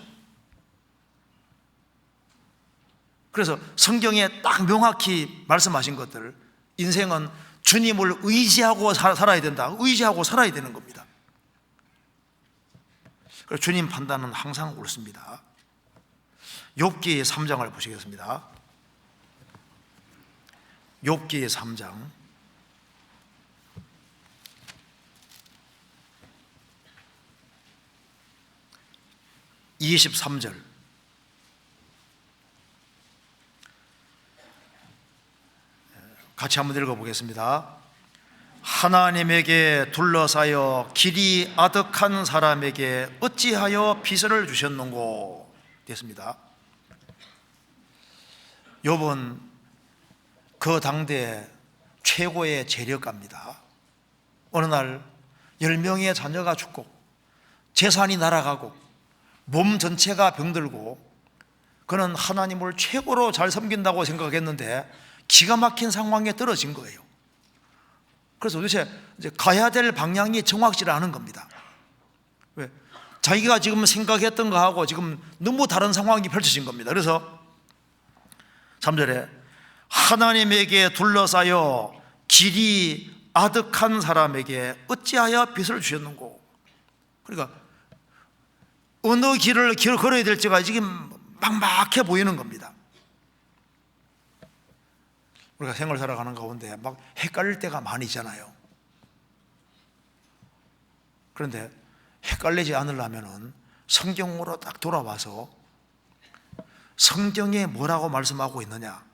그래서 성경에 딱 명확히 말씀하신 것들, 인생은 주님을 의지하고 살아야 된다. 의지하고 살아야 되는 겁니다. 그래서 주님 판단은 항상 옳습니다. 욥기 3장을 보시겠습니다. 욥기 3장 23절, 같이 한번 읽어보겠습니다. 하나님에게 둘러싸여 길이 아득한 사람에게 어찌하여 비서를 주셨는고 됐습니다. 욥은 그 당대 최고의 재력가입니다. 어느 날 10명의 자녀가 죽고 재산이 날아가고 몸 전체가 병들고, 그는 하나님을 최고로 잘 섬긴다고 생각했는데 기가 막힌 상황에 떨어진 거예요. 그래서 도대체 이제 가야 될 방향이 정확치 않은 겁니다. 왜? 자기가 지금 생각했던 거하고 지금 너무 다른 상황이 펼쳐진 겁니다. 그래서 3절에 하나님에게 둘러싸여 길이 아득한 사람에게 어찌하여 빛을 주셨는고. 그러니까 어느 길을 걸어야 될지가 지금 막막해 보이는 겁니다. 우리가 생활 살아가는 가운데 막 헷갈릴 때가 많이 있잖아요. 그런데 헷갈리지 않으려면 성경으로 딱 돌아와서 성경에 뭐라고 말씀하고 있느냐.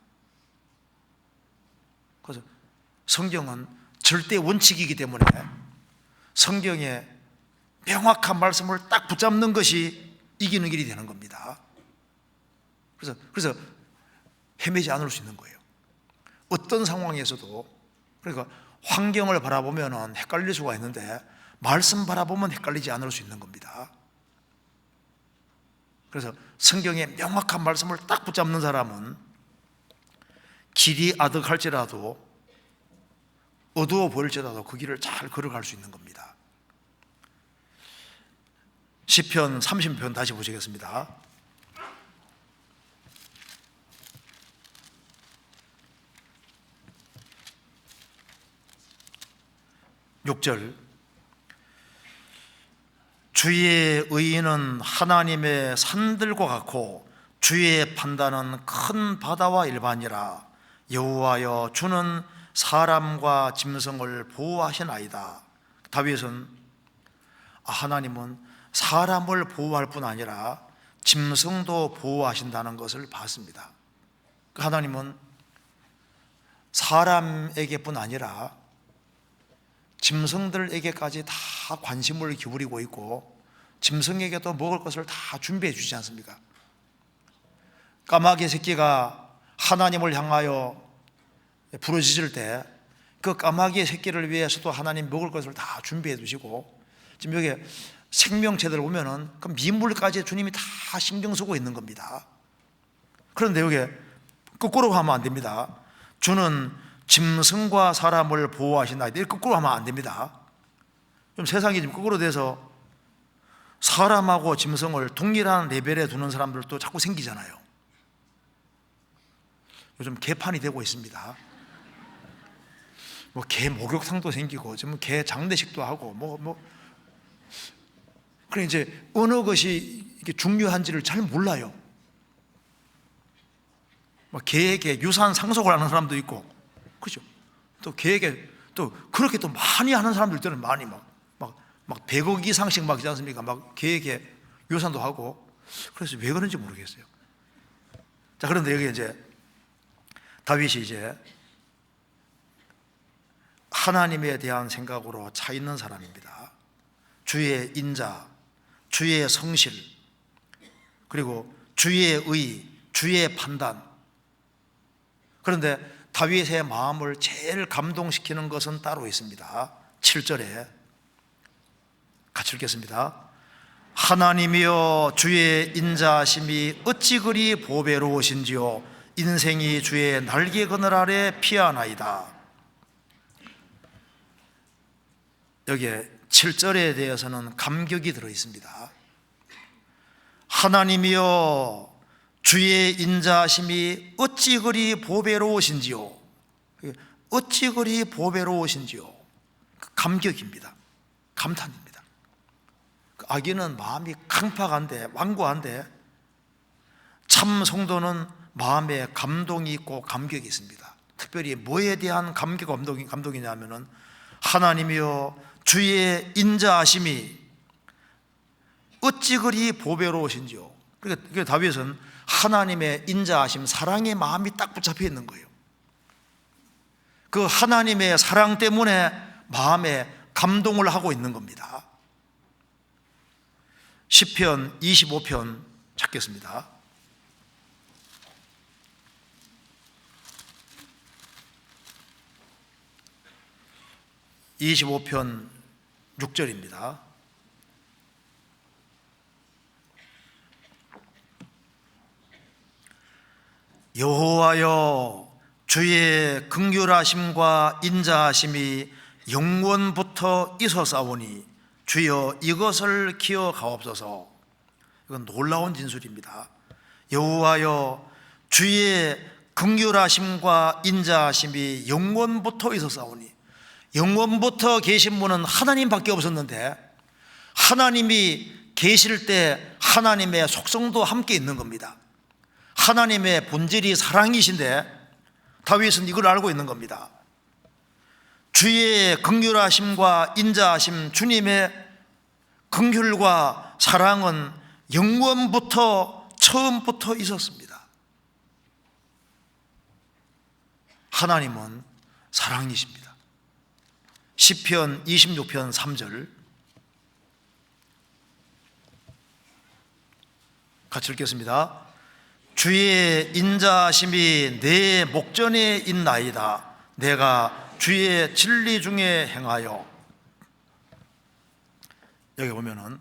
그래서 성경은 절대 원칙이기 때문에 성경에 명확한 말씀을 딱 붙잡는 것이 이기는 길이 되는 겁니다. 그래서 헤매지 않을 수 있는 거예요. 어떤 상황에서도. 그러니까 환경을 바라보면 헷갈릴 수가 있는데 말씀 바라보면 헷갈리지 않을 수 있는 겁니다. 그래서 성경에 명확한 말씀을 딱 붙잡는 사람은 길이 아득할지라도 어두워 보일지라도 그 길을 잘 걸어갈 수 있는 겁니다. 시편 30편 다시 보시겠습니다. 6절, 주의 의인은 하나님의 산들과 같고 주의 판단은 큰 바다와 일반이라. 여호와여, 주는 사람과 짐승을 보호하시나이다. 다윗은 하나님은 사람을 보호할 뿐 아니라 짐승도 보호하신다는 것을 봤습니다. 하나님은 사람에게뿐 아니라 짐승들에게까지 다 관심을 기울이고 있고 짐승에게도 먹을 것을 다 준비해 주지 않습니까? 까마귀 새끼가 하나님을 향하여 부르짖을 때 그 까마귀의 새끼를 위해서도 하나님 먹을 것을 다 준비해 두시고, 지금 여기 생명체들 보면은 그 민물까지 주님이 다 신경 쓰고 있는 겁니다. 그런데 여기 거꾸로 하면 안 됩니다. 주는 짐승과 사람을 보호하신다. 이렇게 거꾸로 하면 안 됩니다. 좀 세상이 지금 거꾸로 돼서 사람하고 짐승을 동일한 레벨에 두는 사람들도 자꾸 생기잖아요. 요즘 개판이 되고 있습니다. 뭐 개 목욕탕도 생기고 지금 개 장례식도 하고 그래 이제 어느 것이 이게 중요한지를 잘 몰라요. 막 개에게 유산 상속을 하는 사람도 있고, 그렇죠? 또 개에게 또 그렇게 또 많이 하는 사람들도 많이 막 100억 이상씩 막 있지 않습니까? 막 개에게 유산도 하고. 그래서 왜 그런지 모르겠어요. 자, 그런데 여기 이제 다윗이 이제 하나님에 대한 생각으로 차 있는 사람입니다. 주의 인자, 주의 성실, 그리고 주의 의, 주의 판단. 그런데 다윗의 마음을 제일 감동시키는 것은 따로 있습니다. 7절에 같이 읽겠습니다. 하나님이여 주의 인자하심이 어찌 그리 보배로우신지요 인생이 주의 날개 그늘 아래 피하나이다. 여기에 7절에 대해서는 감격이 들어 있습니다. 하나님이여 주의 인자하심이 어찌 그리 보배로우신지요. 어찌 그리 보배로우신지요. 감격입니다. 감탄입니다. 아기는 마음이 강팍한데 완고한데 참 성도는 마음에 감동이 있고 감격이 있습니다. 특별히 뭐에 대한 감동이냐면은 하나님이여 주의 인자하심이 어찌 그리 보배로우신지요. 그러니까 다윗은 하나님의 인자하심, 사랑의 마음이 딱 붙잡혀 있는 거예요. 그 하나님의 사랑 때문에 마음에 감동을 하고 있는 겁니다. 시편 25편 찾겠습니다. 25편 6절입니다. 여호와여 주의 긍휼하심과 인자하심이 영원부터 있어사오니 주여 이것을 기억하옵소서. 이건 놀라운 진술입니다. 여호와여 주의 긍휼하심과 인자하심이 영원부터 있어사오니, 영원부터 계신 분은 하나님밖에 없었는데 하나님이 계실 때 하나님의 속성도 함께 있는 겁니다. 하나님의 본질이 사랑이신데 다윗은 이걸 알고 있는 겁니다. 주의 긍휼하심과 인자하심, 주님의 긍휼과 사랑은 영원부터 처음부터 있었습니다. 하나님은 사랑이십니다. 시편 26편 3절 같이 읽겠습니다. 주의 인자하심이 내 목전에 있나이다. 내가 주의 진리 중에 행하여. 여기 보면은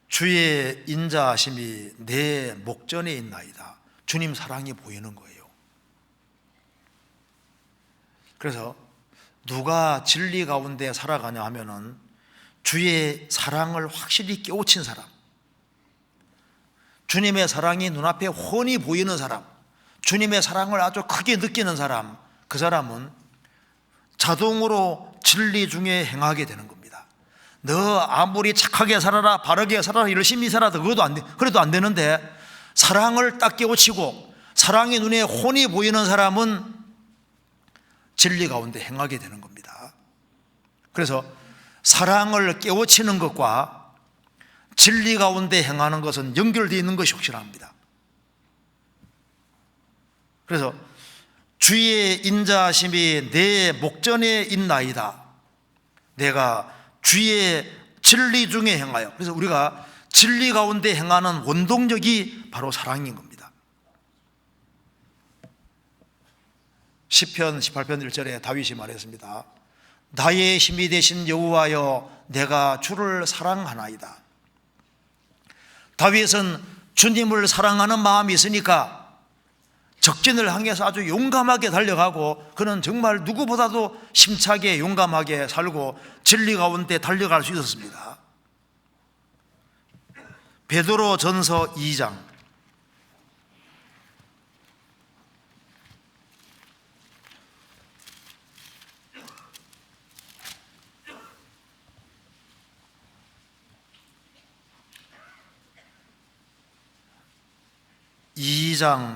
주의 인자하심이 내 목전에 있나이다. 주님 사랑이 보이는 거예요. 그래서 누가 진리 가운데 살아가냐 하면은 주의 사랑을 확실히 깨우친 사람, 주님의 사랑이 눈앞에 훤히 보이는 사람, 주님의 사랑을 아주 크게 느끼는 사람, 그 사람은 자동으로 진리 중에 행하게 되는 겁니다. 너 아무리 착하게 살아라, 바르게 살아라, 열심히 살아도 그래도 안 되는데 사랑을 딱 깨우치고 사랑이 눈에 훤히 보이는 사람은 진리 가운데 행하게 되는 겁니다. 그래서 사랑을 깨우치는 것과 진리 가운데 행하는 것은 연결되어 있는 것이 확실합니다. 그래서 주의 인자하심이 내 목전에 있나이다. 내가 주의 진리 중에 행하여. 그래서 우리가 진리 가운데 행하는 원동력이 바로 사랑인 겁니다. 시편 18편 1절에 다윗이 말했습니다. 나의 힘이 되신 여호와여, 내가 주를 사랑하나이다. 다윗은 주님을 사랑하는 마음이 있으니까 적진을 향해서 아주 용감하게 달려가고, 그는 정말 누구보다도 힘차게 용감하게 살고 진리 가운데 달려갈 수 있었습니다. 베드로 전서 2장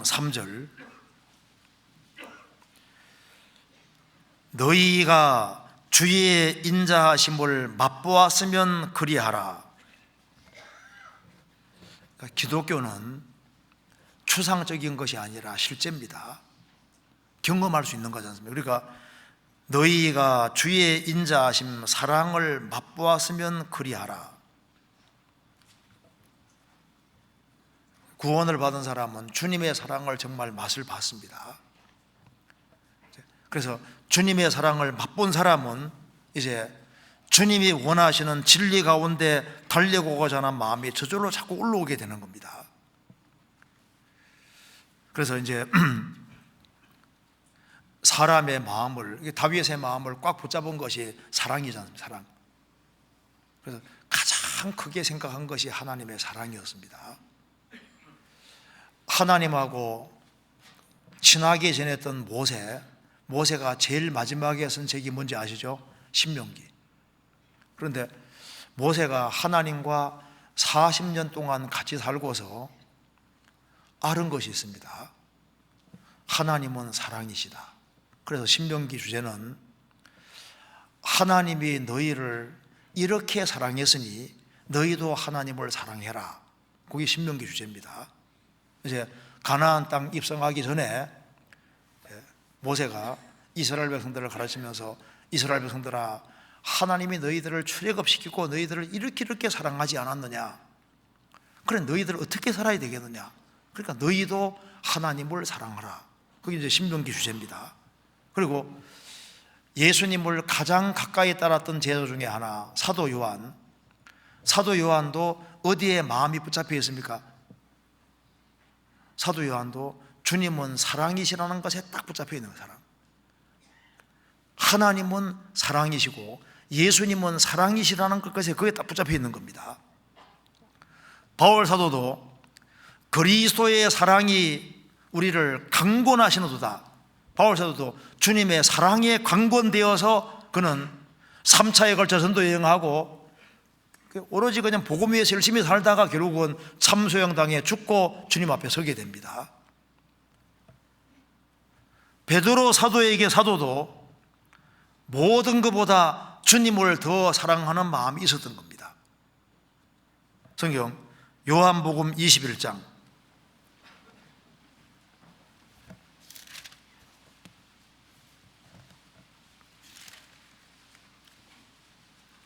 3절, 너희가 주의 인자하심을 맛보았으면 그리하라. 그러니까 기독교는 추상적인 것이 아니라 실제입니다. 경험할 수 있는 거지 않습니까? 그러니까 너희가 주의 인자하심 사랑을 맛보았으면 그리하라. 구원을 받은 사람은 주님의 사랑을 정말 맛을 봤습니다. 그래서 주님의 사랑을 맛본 사람은 이제 주님이 원하시는 진리 가운데 달려오고자 하는 마음이 저절로 자꾸 올라오게 되는 겁니다. 그래서 이제 사람의 마음을, 다윗의 마음을 꽉 붙잡은 것이 사랑이잖아요. 사랑. 그래서 가장 크게 생각한 것이 하나님의 사랑이었습니다. 하나님하고 친하게 지냈던 모세가 제일 마지막에 쓴 책이 뭔지 아시죠? 신명기. 그런데 모세가 하나님과 40년 동안 같이 살고서 알은 것이 있습니다. 하나님은 사랑이시다. 그래서 신명기 주제는 하나님이 너희를 이렇게 사랑했으니 너희도 하나님을 사랑해라. 그게 신명기 주제입니다. 이제 가나안 땅 입성하기 전에 모세가 이스라엘 백성들을 가르치면서, 이스라엘 백성들아, 하나님이 너희들을 출애굽시키고 너희들을 이렇게 사랑하지 않았느냐? 그래, 너희들 어떻게 살아야 되겠느냐? 그러니까 너희도 하나님을 사랑하라. 그게 이제 신명기 주제입니다. 그리고 예수님을 가장 가까이 따랐던 제자 중에 하나, 사도 요한도 어디에 마음이 붙잡혀 있습니까? 사도 요한도 주님은 사랑이시라는 것에 딱 붙잡혀 있는 사람. 하나님은 사랑이시고 예수님은 사랑이시라는 것에 그게 딱 붙잡혀 있는 겁니다. 바울 사도도 그리스도의 사랑이 우리를 강권하시는도다. 바울 사도도 주님의 사랑에 강권되어서 그는 3차에 걸쳐 전도 여행하고 오로지 그냥 복음 위에서 열심히 살다가 결국은 참소형당에 죽고 주님 앞에 서게 됩니다. 베드로 사도에게 사도도 모든 것보다 주님을 더 사랑하는 마음이 있었던 겁니다. 성경 요한복음 21장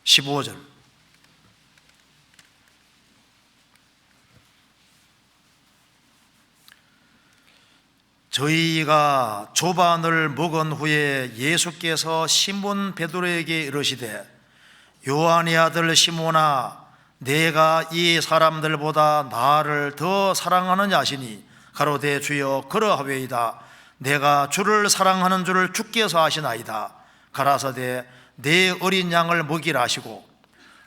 15절, 저희가 조반을 먹은 후에 예수께서 시몬 베드로에게 이르시되, 요한의 아들 시몬아, 내가 이 사람들보다 나를 더 사랑하느냐 하시니, 가로되 주여 그러하외이다. 내가 주를 사랑하는 줄을 주께서 아시나이다. 가라사대 내 어린 양을 먹이라 하시고,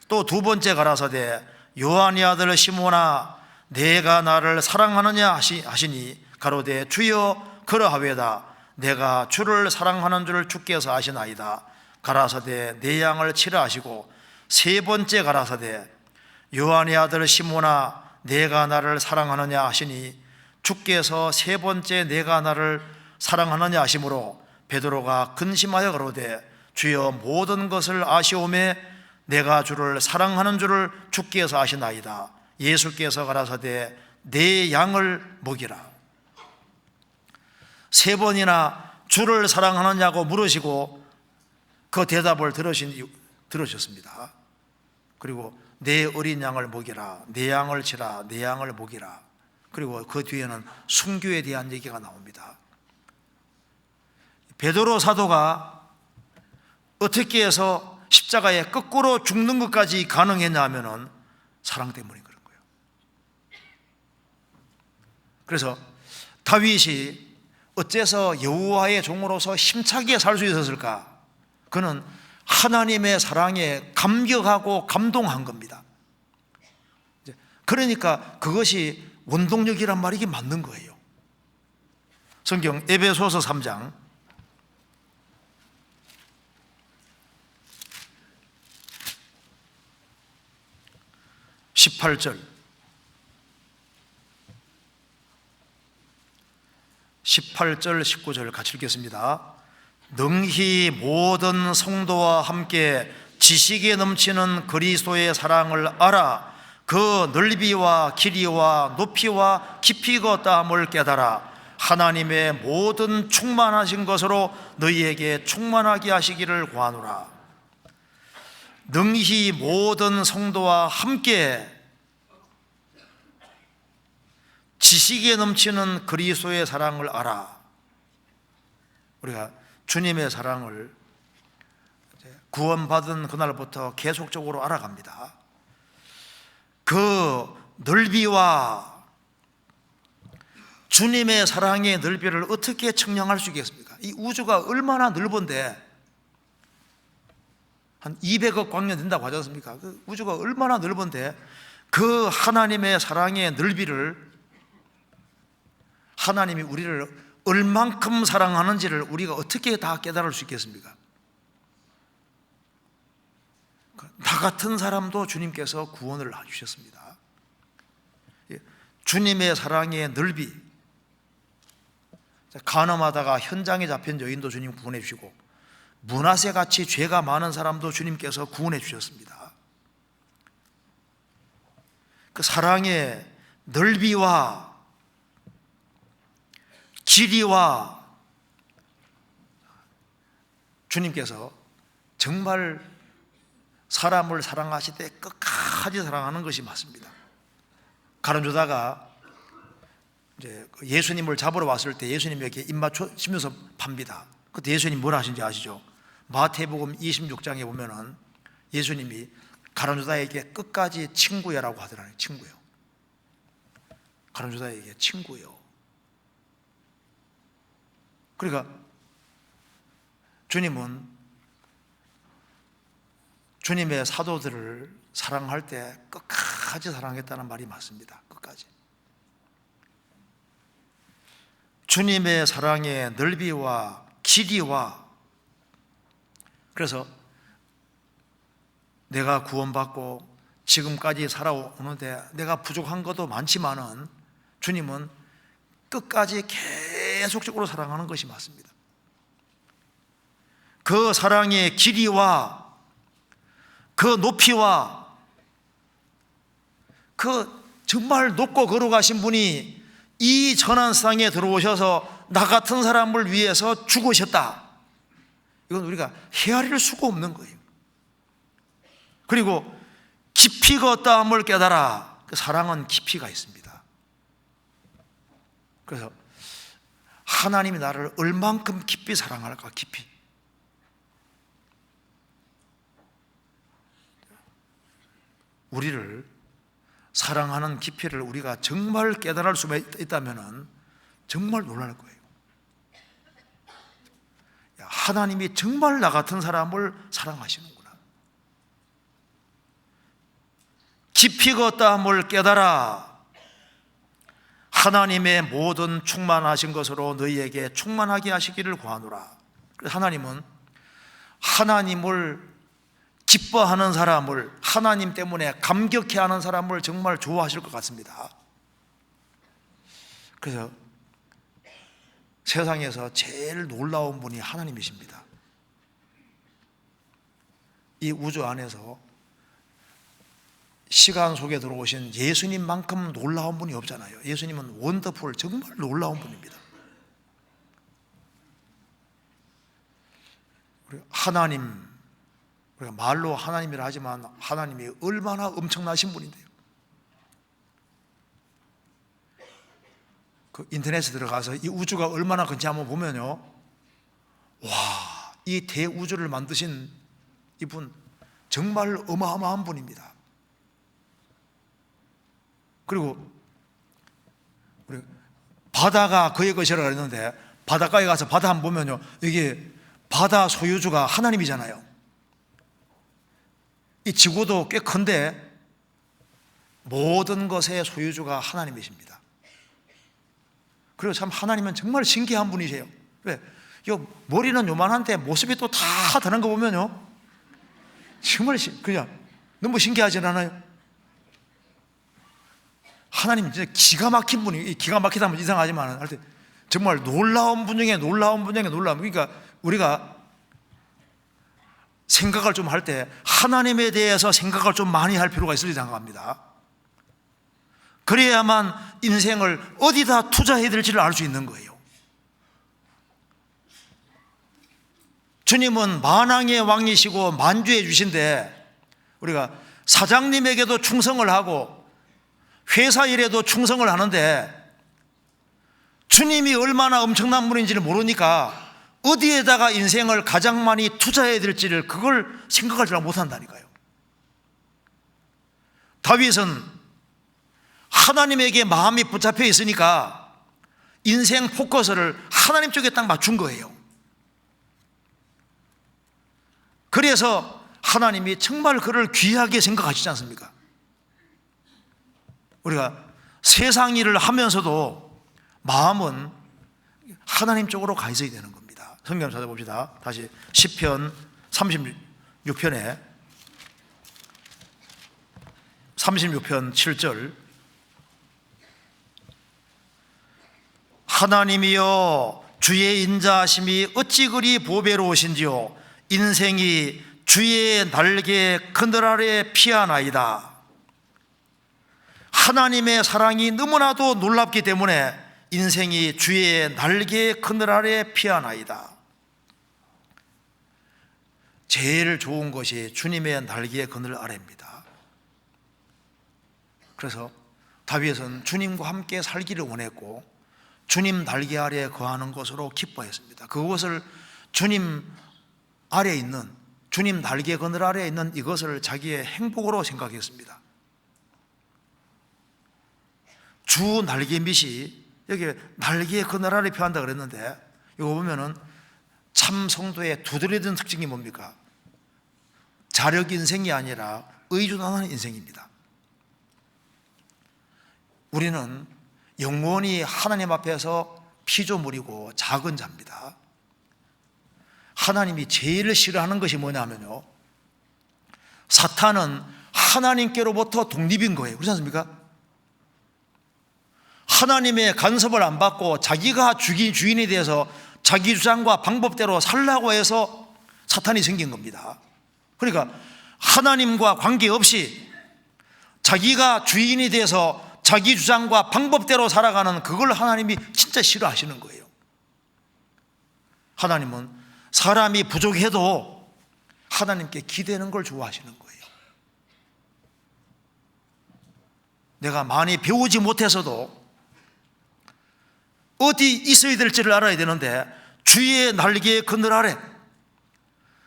또 두 번째 가라사대 요한의 아들 시몬아, 내가 나를 사랑하느냐 하시니, 가로되 주여 그러하외다. 내가 주를 사랑하는 줄을 주께서 아시나이다. 가라사대 내 양을 치라 하시고, 세 번째 가라사대 요한의 아들 시몬아, 내가 나를 사랑하느냐 하시니, 주께서 세 번째 내가 나를 사랑하느냐 하심으로 베드로가 근심하여 가로되, 주여 모든 것을 아시오매 내가 주를 사랑하는 줄을 주께서 아시나이다. 예수께서 가라사대 내 양을 먹이라. 세 번이나 주를 사랑하느냐고 물으시고 그 대답을 들으셨습니다. 그리고 내 어린 양을 먹이라, 내 양을 치라, 내 양을 먹이라. 그리고 그 뒤에는 순교에 대한 얘기가 나옵니다. 베드로 사도가 어떻게 해서 십자가에 거꾸로 죽는 것까지 가능했냐 하면은 사랑 때문인 그런 거예요. 그래서 다윗이 어째서 여호와의 종으로서 힘차게 살 수 있었을까? 그는 하나님의 사랑에 감격하고 감동한 겁니다. 그러니까 그것이 원동력이란 말이 이게 맞는 거예요. 성경 에베소서 3장 18절 19절 같이 읽겠습니다. 능히 모든 성도와 함께 지식에 넘치는 그리스도의 사랑을 알아 그 넓이와 길이와 높이와 깊이가 어떠함을 깨달아 하나님의 모든 충만하신 것으로 너희에게 충만하게 하시기를 구하노라. 능히 모든 성도와 함께 지식에 넘치는 그리스도의 사랑을 알아. 우리가 주님의 사랑을 구원받은 그날부터 계속적으로 알아갑니다. 그 넓이와 주님의 사랑의 넓이를 어떻게 측량할 수 있겠습니까? 이 우주가 얼마나 넓은데 한 200억 광년 된다고 하지 않습니까? 그 우주가 얼마나 넓은데 그 하나님의 사랑의 넓이를, 하나님이 우리를 얼만큼 사랑하는지를 우리가 어떻게 다 깨달을 수 있겠습니까? 나 같은 사람도 주님께서 구원을 해주셨습니다. 주님의 사랑의 넓이, 간음하다가 현장에 잡힌 여인도 주님 구원해 주시고 므낫세같이 죄가 많은 사람도 주님께서 구원해 주셨습니다. 그 사랑의 넓이와 길이와 주님께서 정말 사람을 사랑하실 때 끝까지 사랑하는 것이 맞습니다. 가룟유다가 이제 예수님을 잡으러 왔을 때 예수님에게 입맞추시면서 팝니다. 그때 예수님 뭘 하신지 아시죠? 마태복음 26장에 보면은 예수님이 가룟유다에게 끝까지 친구야라고 하더라고요. 친구요. 가룟유다에게 친구요. 그러니까 주님은 주님의 사도들을 사랑할 때 끝까지 사랑했다는 말이 맞습니다. 끝까지. 주님의 사랑의 넓이와 길이와, 그래서 내가 구원받고 지금까지 살아오는데 내가 부족한 것도 많지만은 주님은 끝까지 계속적으로 사랑하는 것이 맞습니다. 그 사랑의 길이와 그 높이와 그 정말 높고 걸어가신 분이 이 전한 세상에 들어오셔서 나 같은 사람을 위해서 죽으셨다. 이건 우리가 헤아릴 수가 없는 거예요. 그리고 깊이가 어떠함을 깨달아. 그 사랑은 깊이가 있습니다. 그래서 하나님이 나를 얼만큼 깊이 사랑할까? 깊이. 우리를 사랑하는 깊이를 우리가 정말 깨달을 수 있다면 정말 놀랄 거예요. 하나님이 정말 나 같은 사람을 사랑하시는구나. 깊이가 어떠함을 깨달아 하나님의 모든 충만하신 것으로 너희에게 충만하게 하시기를 구하노라. 하나님은 하나님을 기뻐하는 사람을, 하나님 때문에 감격해하는 사람을 정말 좋아하실 것 같습니다. 그래서 세상에서 제일 놀라운 분이 하나님이십니다. 이 우주 안에서 시간 속에 들어오신 예수님만큼 놀라운 분이 없잖아요. 예수님은 원더풀, 정말 놀라운 분입니다. 하나님, 우리가 말로 하나님이라 하지만 하나님이 얼마나 엄청나신 분인데요. 그 인터넷에 들어가서 이 우주가 얼마나 큰지 한번 보면요, 와, 이 대우주를 만드신 이분 정말 어마어마한 분입니다. 그리고 우리 바다가 그의 것이라 그랬는데, 바닷가에 가서 바다 한번 보면요, 이게 바다 소유주가 하나님이잖아요. 이 지구도 꽤 큰데 모든 것의 소유주가 하나님이십니다. 그리고 참 하나님은 정말 신기한 분이세요. 왜? 머리는 요만한데 모습이 또 다 다른 거 보면요, 정말 그냥 너무 신기하지 않아요? 하나님 진짜 기가 막힌 분이, 기가 막히다 하면 이상하지만 할 때 정말 놀라운 분 중에 놀라운 분 중에 놀라운 분. 그러니까 우리가 생각을 좀 할 때 하나님에 대해서 생각을 좀 많이 할 필요가 있을 생각합니다. 그래야만 인생을 어디다 투자해야 될지를 알 수 있는 거예요. 주님은 만왕의 왕이시고 만주의 주신데, 우리가 사장님에게도 충성을 하고 회사 일에도 충성을 하는데 주님이 얼마나 엄청난 분인지를 모르니까 어디에다가 인생을 가장 많이 투자해야 될지를 그걸 생각을 잘 못한다니까요. 다윗은 하나님에게 마음이 붙잡혀 있으니까 인생 포커스를 하나님 쪽에 딱 맞춘 거예요. 그래서 하나님이 정말 그를 귀하게 생각하시지 않습니까? 우리가 세상 일을 하면서도 마음은 하나님 쪽으로 가 있어야 되는 겁니다. 성경 찾아봅시다. 다시 시편 36편에 36편 7절, 하나님이여 주의 인자하심이 어찌 그리 보배로우신지요, 인생이 주의 날개 그늘 아래 피하나이다. 하나님의 사랑이 너무나도 놀랍기 때문에 인생이 주의 날개 그늘 아래 피하나이다. 제일 좋은 것이 주님의 날개 그늘 아래입니다. 그래서 다윗은 주님과 함께 살기를 원했고 주님 날개 아래에 거하는 것으로 기뻐했습니다. 그것을 주님 아래에 있는, 주님 날개 그늘 아래에 있는 이것을 자기의 행복으로 생각했습니다. 주 날개 밑이 여기 날개 그늘 아래 피한다 그랬는데, 이거 보면은 참 성도의 두드러진 특징이 뭡니까? 자력 인생이 아니라 의존하는 인생입니다. 우리는 영원히 하나님 앞에서 피조물이고 작은 자입니다. 하나님이 제일 싫어하는 것이 뭐냐면요, 사탄은 하나님께로부터 독립인 거예요. 그렇지 않습니까? 하나님의 간섭을 안 받고 자기가 주인이 돼서 자기 주장과 방법대로 살라고 해서 사탄이 생긴 겁니다. 그러니까 하나님과 관계없이 자기가 주인이 돼서 자기 주장과 방법대로 살아가는 그걸 하나님이 진짜 싫어하시는 거예요. 하나님은 사람이 부족해도 하나님께 기대는 걸 좋아하시는 거예요. 내가 많이 배우지 못해서도 어디 있어야 될지를 알아야 되는데 주의 날개 그늘 아래,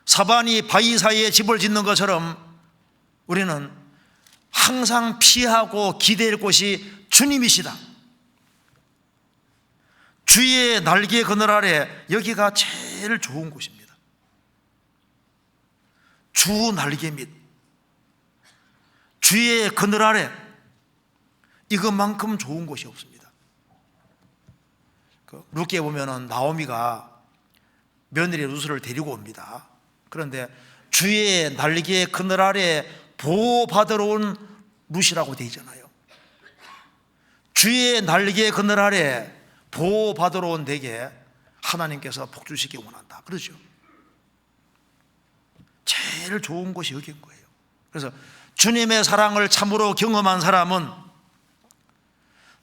사반이 바위 사이에 집을 짓는 것처럼 우리는 항상 피하고 기대할 곳이 주님이시다. 주의 날개 그늘 아래, 여기가 제일 좋은 곳입니다. 주 날개 밑, 주의 그늘 아래, 이것만큼 좋은 곳이 없습니다. 룻기에 보면은 나오미가 며느리 룻을 데리고 옵니다. 그런데 주의 날개 그늘 아래 보호받으러 온 룻이라고 되어 있잖아요. 주의 날개 그늘 아래 보호받으러 온 내게 하나님께서 복 주시기 원한다, 그러죠. 제일 좋은 곳이 여기인 거예요. 그래서 주님의 사랑을 참으로 경험한 사람은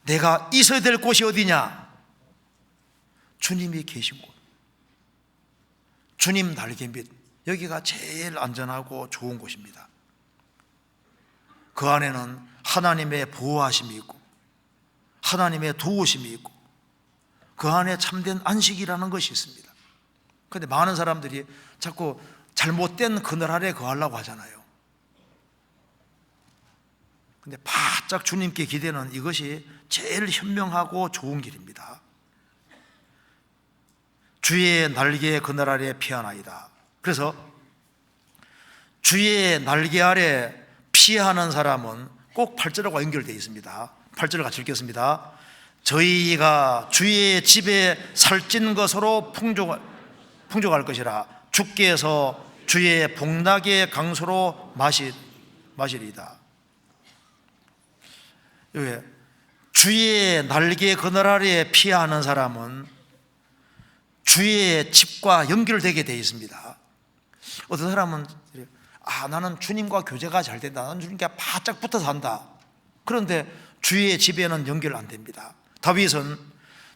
내가 있어야 될 곳이 어디냐? 주님이 계신 곳, 주님 날개 밑, 여기가 제일 안전하고 좋은 곳입니다. 그 안에는 하나님의 보호하심이 있고 하나님의 도우심이 있고 그 안에 참된 안식이라는 것이 있습니다. 그런데 많은 사람들이 자꾸 잘못된 그늘 아래 거하려고 하잖아요. 근데 바짝 주님께 기대는 이것이 제일 현명하고 좋은 길입니다. 주의 날개 그늘 아래 피하나이다. 그래서 주의 날개 아래 피하는 사람은 꼭 8절과 연결되어 있습니다. 8절을 같이 읽겠습니다. 저희가 주의 집에 살찐 것으로 풍족할 것이라. 주께서 주의 복락의 강수로 마시리이다. 주의 날개 그늘 아래 피하는 사람은 주의 집과 연결되게 되어 있습니다. 어떤 사람은 나는 주님과 교제가 잘 된다, 나는 주님께 바짝 붙어 산다. 그런데 주의 집에는 연결 안 됩니다. 다윗은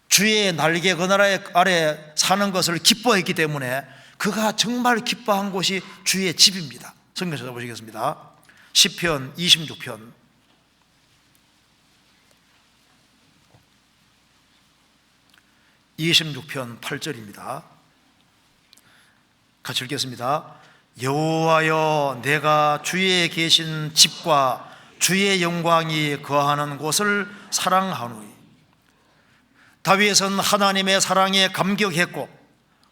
주의 날개 그늘 아래 사는 것을 기뻐했기 때문에 그가 정말 기뻐한 곳이 주의 집입니다. 성경 찾아보시겠습니다. 시편 26편 8절입니다. 같이 읽겠습니다. 여호와여, 내가 주의 계신 집과 주의 영광이 거하는 곳을 사랑하노니. 다윗은 하나님의 사랑에 감격했고,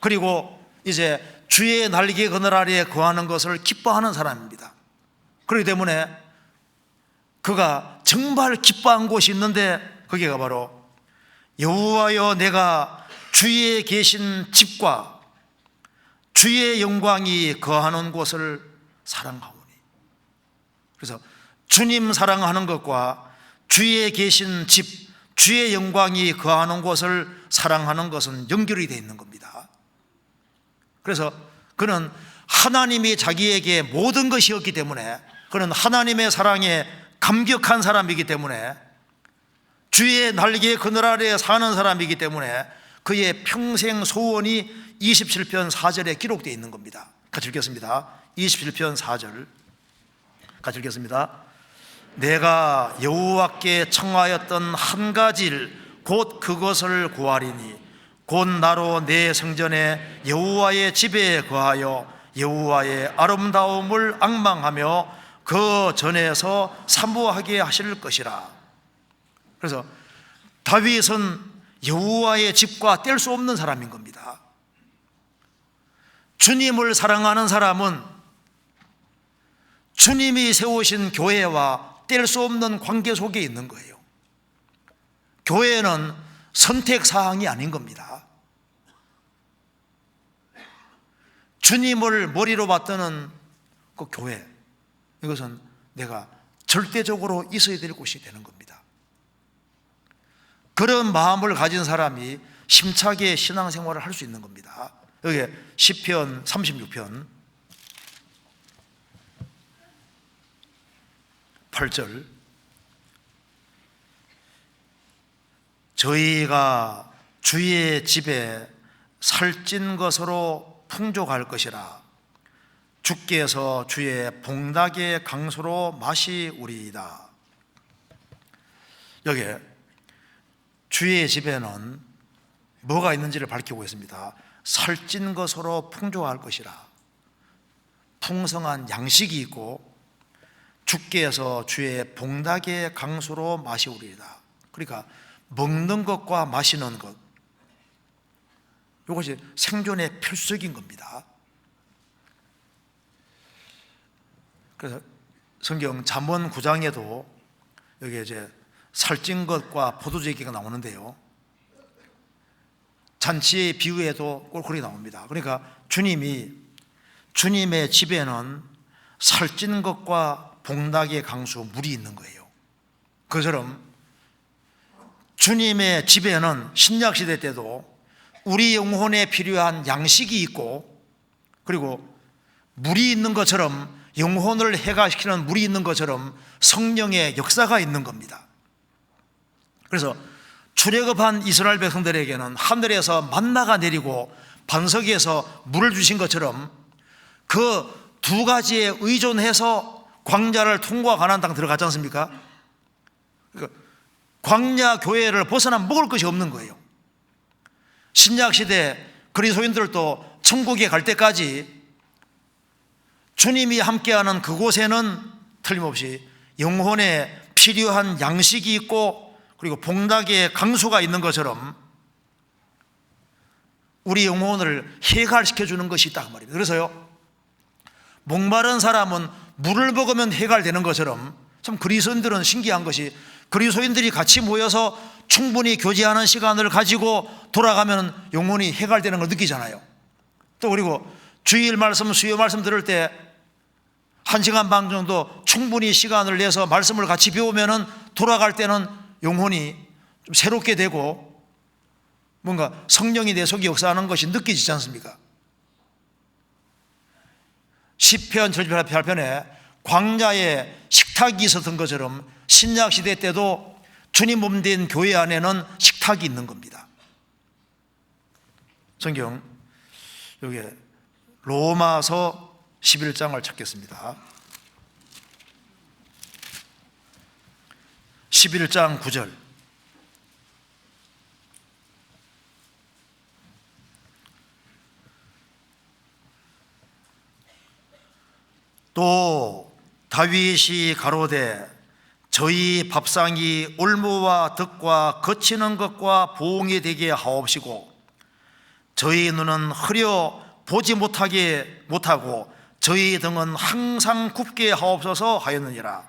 그리고 이제 주의 날개 그늘 아래에 거하는 것을 기뻐하는 사람입니다. 그렇기 때문에 그가 정말 기뻐한 곳이 있는데 거기가 바로 여호와여, 내가 주의 계신 집과 주의 영광이 거하는 곳을 사랑하오니. 그래서 주님 사랑하는 것과 주의 계신 집, 주의 영광이 거하는 곳을 사랑하는 것은 연결이 되어 있는 겁니다. 그래서 그는 하나님이 자기에게 모든 것이었기 때문에, 그는 하나님의 사랑에 감격한 사람이기 때문에, 주의 날개 그늘 아래에 사는 사람이기 때문에 그의 평생 소원이 27편 4절에 기록되어 있는 겁니다. 같이 읽겠습니다. 27편 4절 같이 읽겠습니다. 내가 여호와께 청하였던 한 가지 일 곧 그것을 구하리니 곧 나로 내 성전에 여호와의 집에 거하여 여호와의 아름다움을 앙망하며 그 전에서 사모하게 하실 것이라. 그래서 다윗은 여호와의 집과 뗄 수 없는 사람인 겁니다. 주님을 사랑하는 사람은 주님이 세우신 교회와 뗄 수 없는 관계 속에 있는 거예요. 교회는 선택사항이 아닌 겁니다. 주님을 머리로 받드는 그 교회, 이것은 내가 절대적으로 있어야 될 곳이 되는 겁니다. 그런 마음을 가진 사람이 심차게 신앙생활을 할 수 있는 겁니다. 여기 시편 36편 8절 저희가 주의 집에 살찐 것으로 풍족할 것이라. 주께서 주의 복락의 강수로 마시우리이다. 여기 주의 집에는 뭐가 있는지를 밝히고 있습니다. 살찐 것으로 풍족할 것이라. 풍성한 양식이 있고 주께서 주의 복락의 강수로 마시우리이다. 그러니까 먹는 것과 마시는 것, 이것이 생존의 필수적인 겁니다. 그래서 성경 잠언 9장에도 여기 이제 살찐 것과 포도주 얘기가 나오는데요, 잔치의 비유에도 꼭 그렇게 나옵니다. 그러니까 주님의 집에는 살찐 것과 복락의 강수, 물이 있는 거예요. 그처럼 주님의 집에는 신약시대 때도 우리 영혼에 필요한 양식이 있고, 그리고 물이 있는 것처럼, 영혼을 해가시키는 물이 있는 것처럼 성령의 역사가 있는 겁니다. 그래서 출애굽한 이스라엘 백성들에게는 하늘에서 만나가 내리고 반석에서 물을 주신 것처럼 그 두 가지에 의존해서 광야를 통과 가나안 땅 들어갔지 않습니까? 그러니까 광야 교회를 벗어나 먹을 것이 없는 거예요. 신약 시대 그리스도인들도 천국에 갈 때까지 주님이 함께하는 그곳에는 틀림없이 영혼에 필요한 양식이 있고 그리고 복락의 강수가 있는 것처럼 우리 영혼을 해갈시켜주는 것이 있다 그 말입니다. 그래서요, 목마른 사람은 물을 먹으면 해갈되는 것처럼 참 그리스도인들은 신기한 것이 그리스도인들이 같이 모여서 충분히 교제하는 시간을 가지고 돌아가면 영혼이 해갈되는 걸 느끼잖아요. 또 그리고 주일 말씀, 수요 말씀 들을 때 1시간 반 정도 충분히 시간을 내서 말씀을 같이 배우면은 돌아갈 때는 영혼이 좀 새롭게 되고 뭔가 성령이 내 속에 역사하는 것이 느껴지지 않습니까? 시편 78편에 광야에 식탁이 있었던 것처럼 신약 시대 때도 주님 몸된 교회 안에는 식탁이 있는 겁니다. 성경 여기 로마서 11장을 찾겠습니다. 11장 9절. 또 다윗이 가로되 저희 밥상이 올무와 덕과 거치는 것과 보응이 되게 하옵시고 저희 눈은 흐려 보지 못하고 저희 등은 항상 굽게 하옵소서 하였느니라.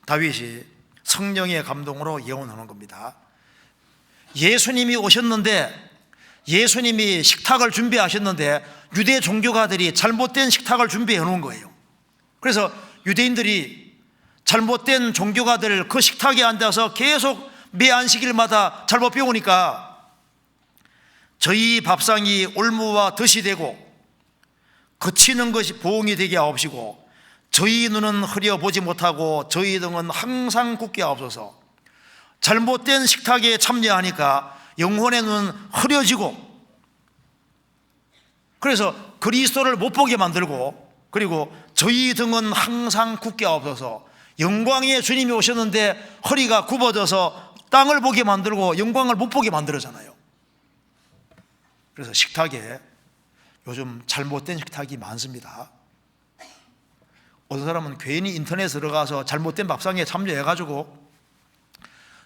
다윗이 성령의 감동으로 예언하는 겁니다. 예수님이 오셨는데 예수님이 식탁을 준비하셨는데 유대 종교가들이 잘못된 식탁을 준비해 놓은 거예요. 그래서 유대인들이 잘못된 종교가들 그 식탁에 앉아서 계속 매 안식일마다 잘못 배우니까 저희 밥상이 올무와 덫이 되고 거치는 것이 보응이 되게 하옵시고 저희 눈은 흐려 보지 못하고 저희 등은 항상 굳게 하옵소서. 잘못된 식탁에 참여하니까 영혼의 눈은 흐려지고 그래서 그리스도를 못 보게 만들고 그리고 저희 등은 항상 굳게 하옵소서. 영광의 주님이 오셨는데 허리가 굽어져서 땅을 보게 만들고 영광을 못 보게 만들었잖아요. 그래서 식탁에 요즘 잘못된 식탁이 많습니다. 어떤 사람은 괜히 인터넷에 들어가서 잘못된 밥상에 참여해가지고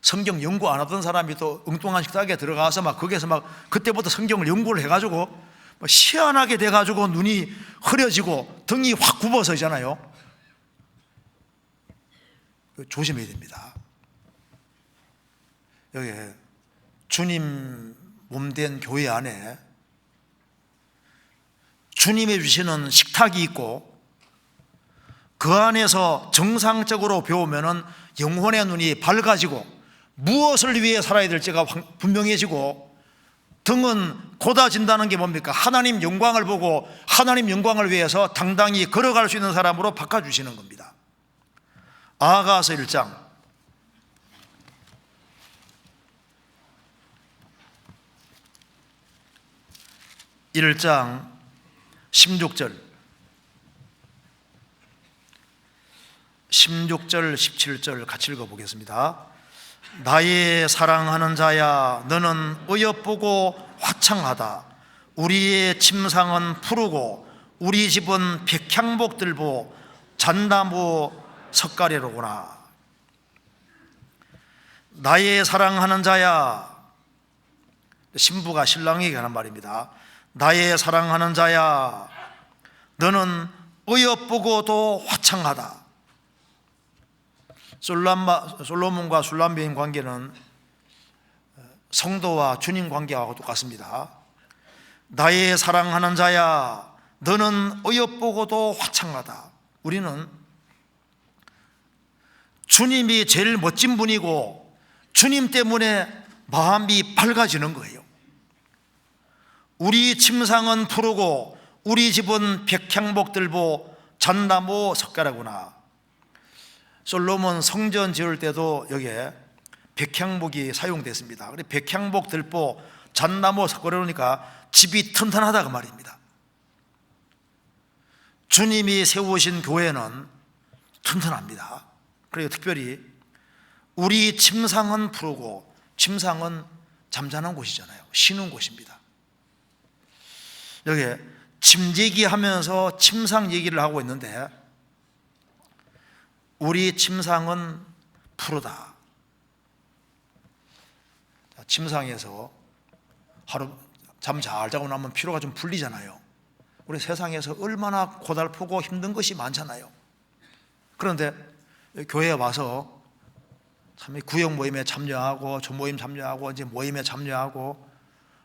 성경 연구 안 하던 사람이 또 엉뚱한 식탁에 들어가서 막 거기에서 막 그때부터 성경을 연구를 해가지고 막 희한하게 돼가지고 눈이 흐려지고 등이 확 굽어서잖아요. 조심해야 됩니다. 여기 주님 몸된 교회 안에 주님이 주시는 식탁이 있고 그 안에서 정상적으로 배우면은 영혼의 눈이 밝아지고 무엇을 위해 살아야 될지가 분명해지고 등은 곧아진다는 게 뭡니까? 하나님 영광을 보고 하나님 영광을 위해서 당당히 걸어갈 수 있는 사람으로 바꿔주시는 겁니다. 아가서 1장 1장 16절 17절 같이 읽어보겠습니다. 나의 사랑하는 자야 너는 어여쁘고 화창하다. 우리의 침상은 푸르고 우리 집은 백향목들보 잣나무 석가래로구나. 나의 사랑하는 자야, 신부가 신랑에게 하는 말입니다. 나의 사랑하는 자야 너는 어여쁘고도 화창하다. 솔로몬과 술람배인 관계는 성도와 주님 관계하고 똑같습니다. 나의 사랑하는 자야 너는 어여쁘고도 화창하다. 우리는 주님이 제일 멋진 분이고 주님 때문에 마음이 밝아지는 거예요. 우리 침상은 푸르고 우리 집은 백향목들보 잣나무 석가래구나. 솔로몬 성전 지을 때도 여기에 백향목이 사용됐습니다. 그래서 백향목 들보 잣나무 석가래로니까 집이 튼튼하다 그 말입니다. 주님이 세우신 교회는 튼튼합니다. 그리고 특별히 우리 침상은 푸르고, 침상은 잠자는 곳이잖아요. 쉬는 곳입니다. 여기 침 얘기하면서 침상 얘기를 하고 있는데, 우리 침상은 푸르다. 침상에서 하루 잠 잘 자고 나면 피로가 좀 풀리잖아요. 우리 세상에서 얼마나 고달프고 힘든 것이 많잖아요. 그런데 교회에 와서 참 구역 모임에 참여하고 조모임 참여하고 이제 모임에 참여하고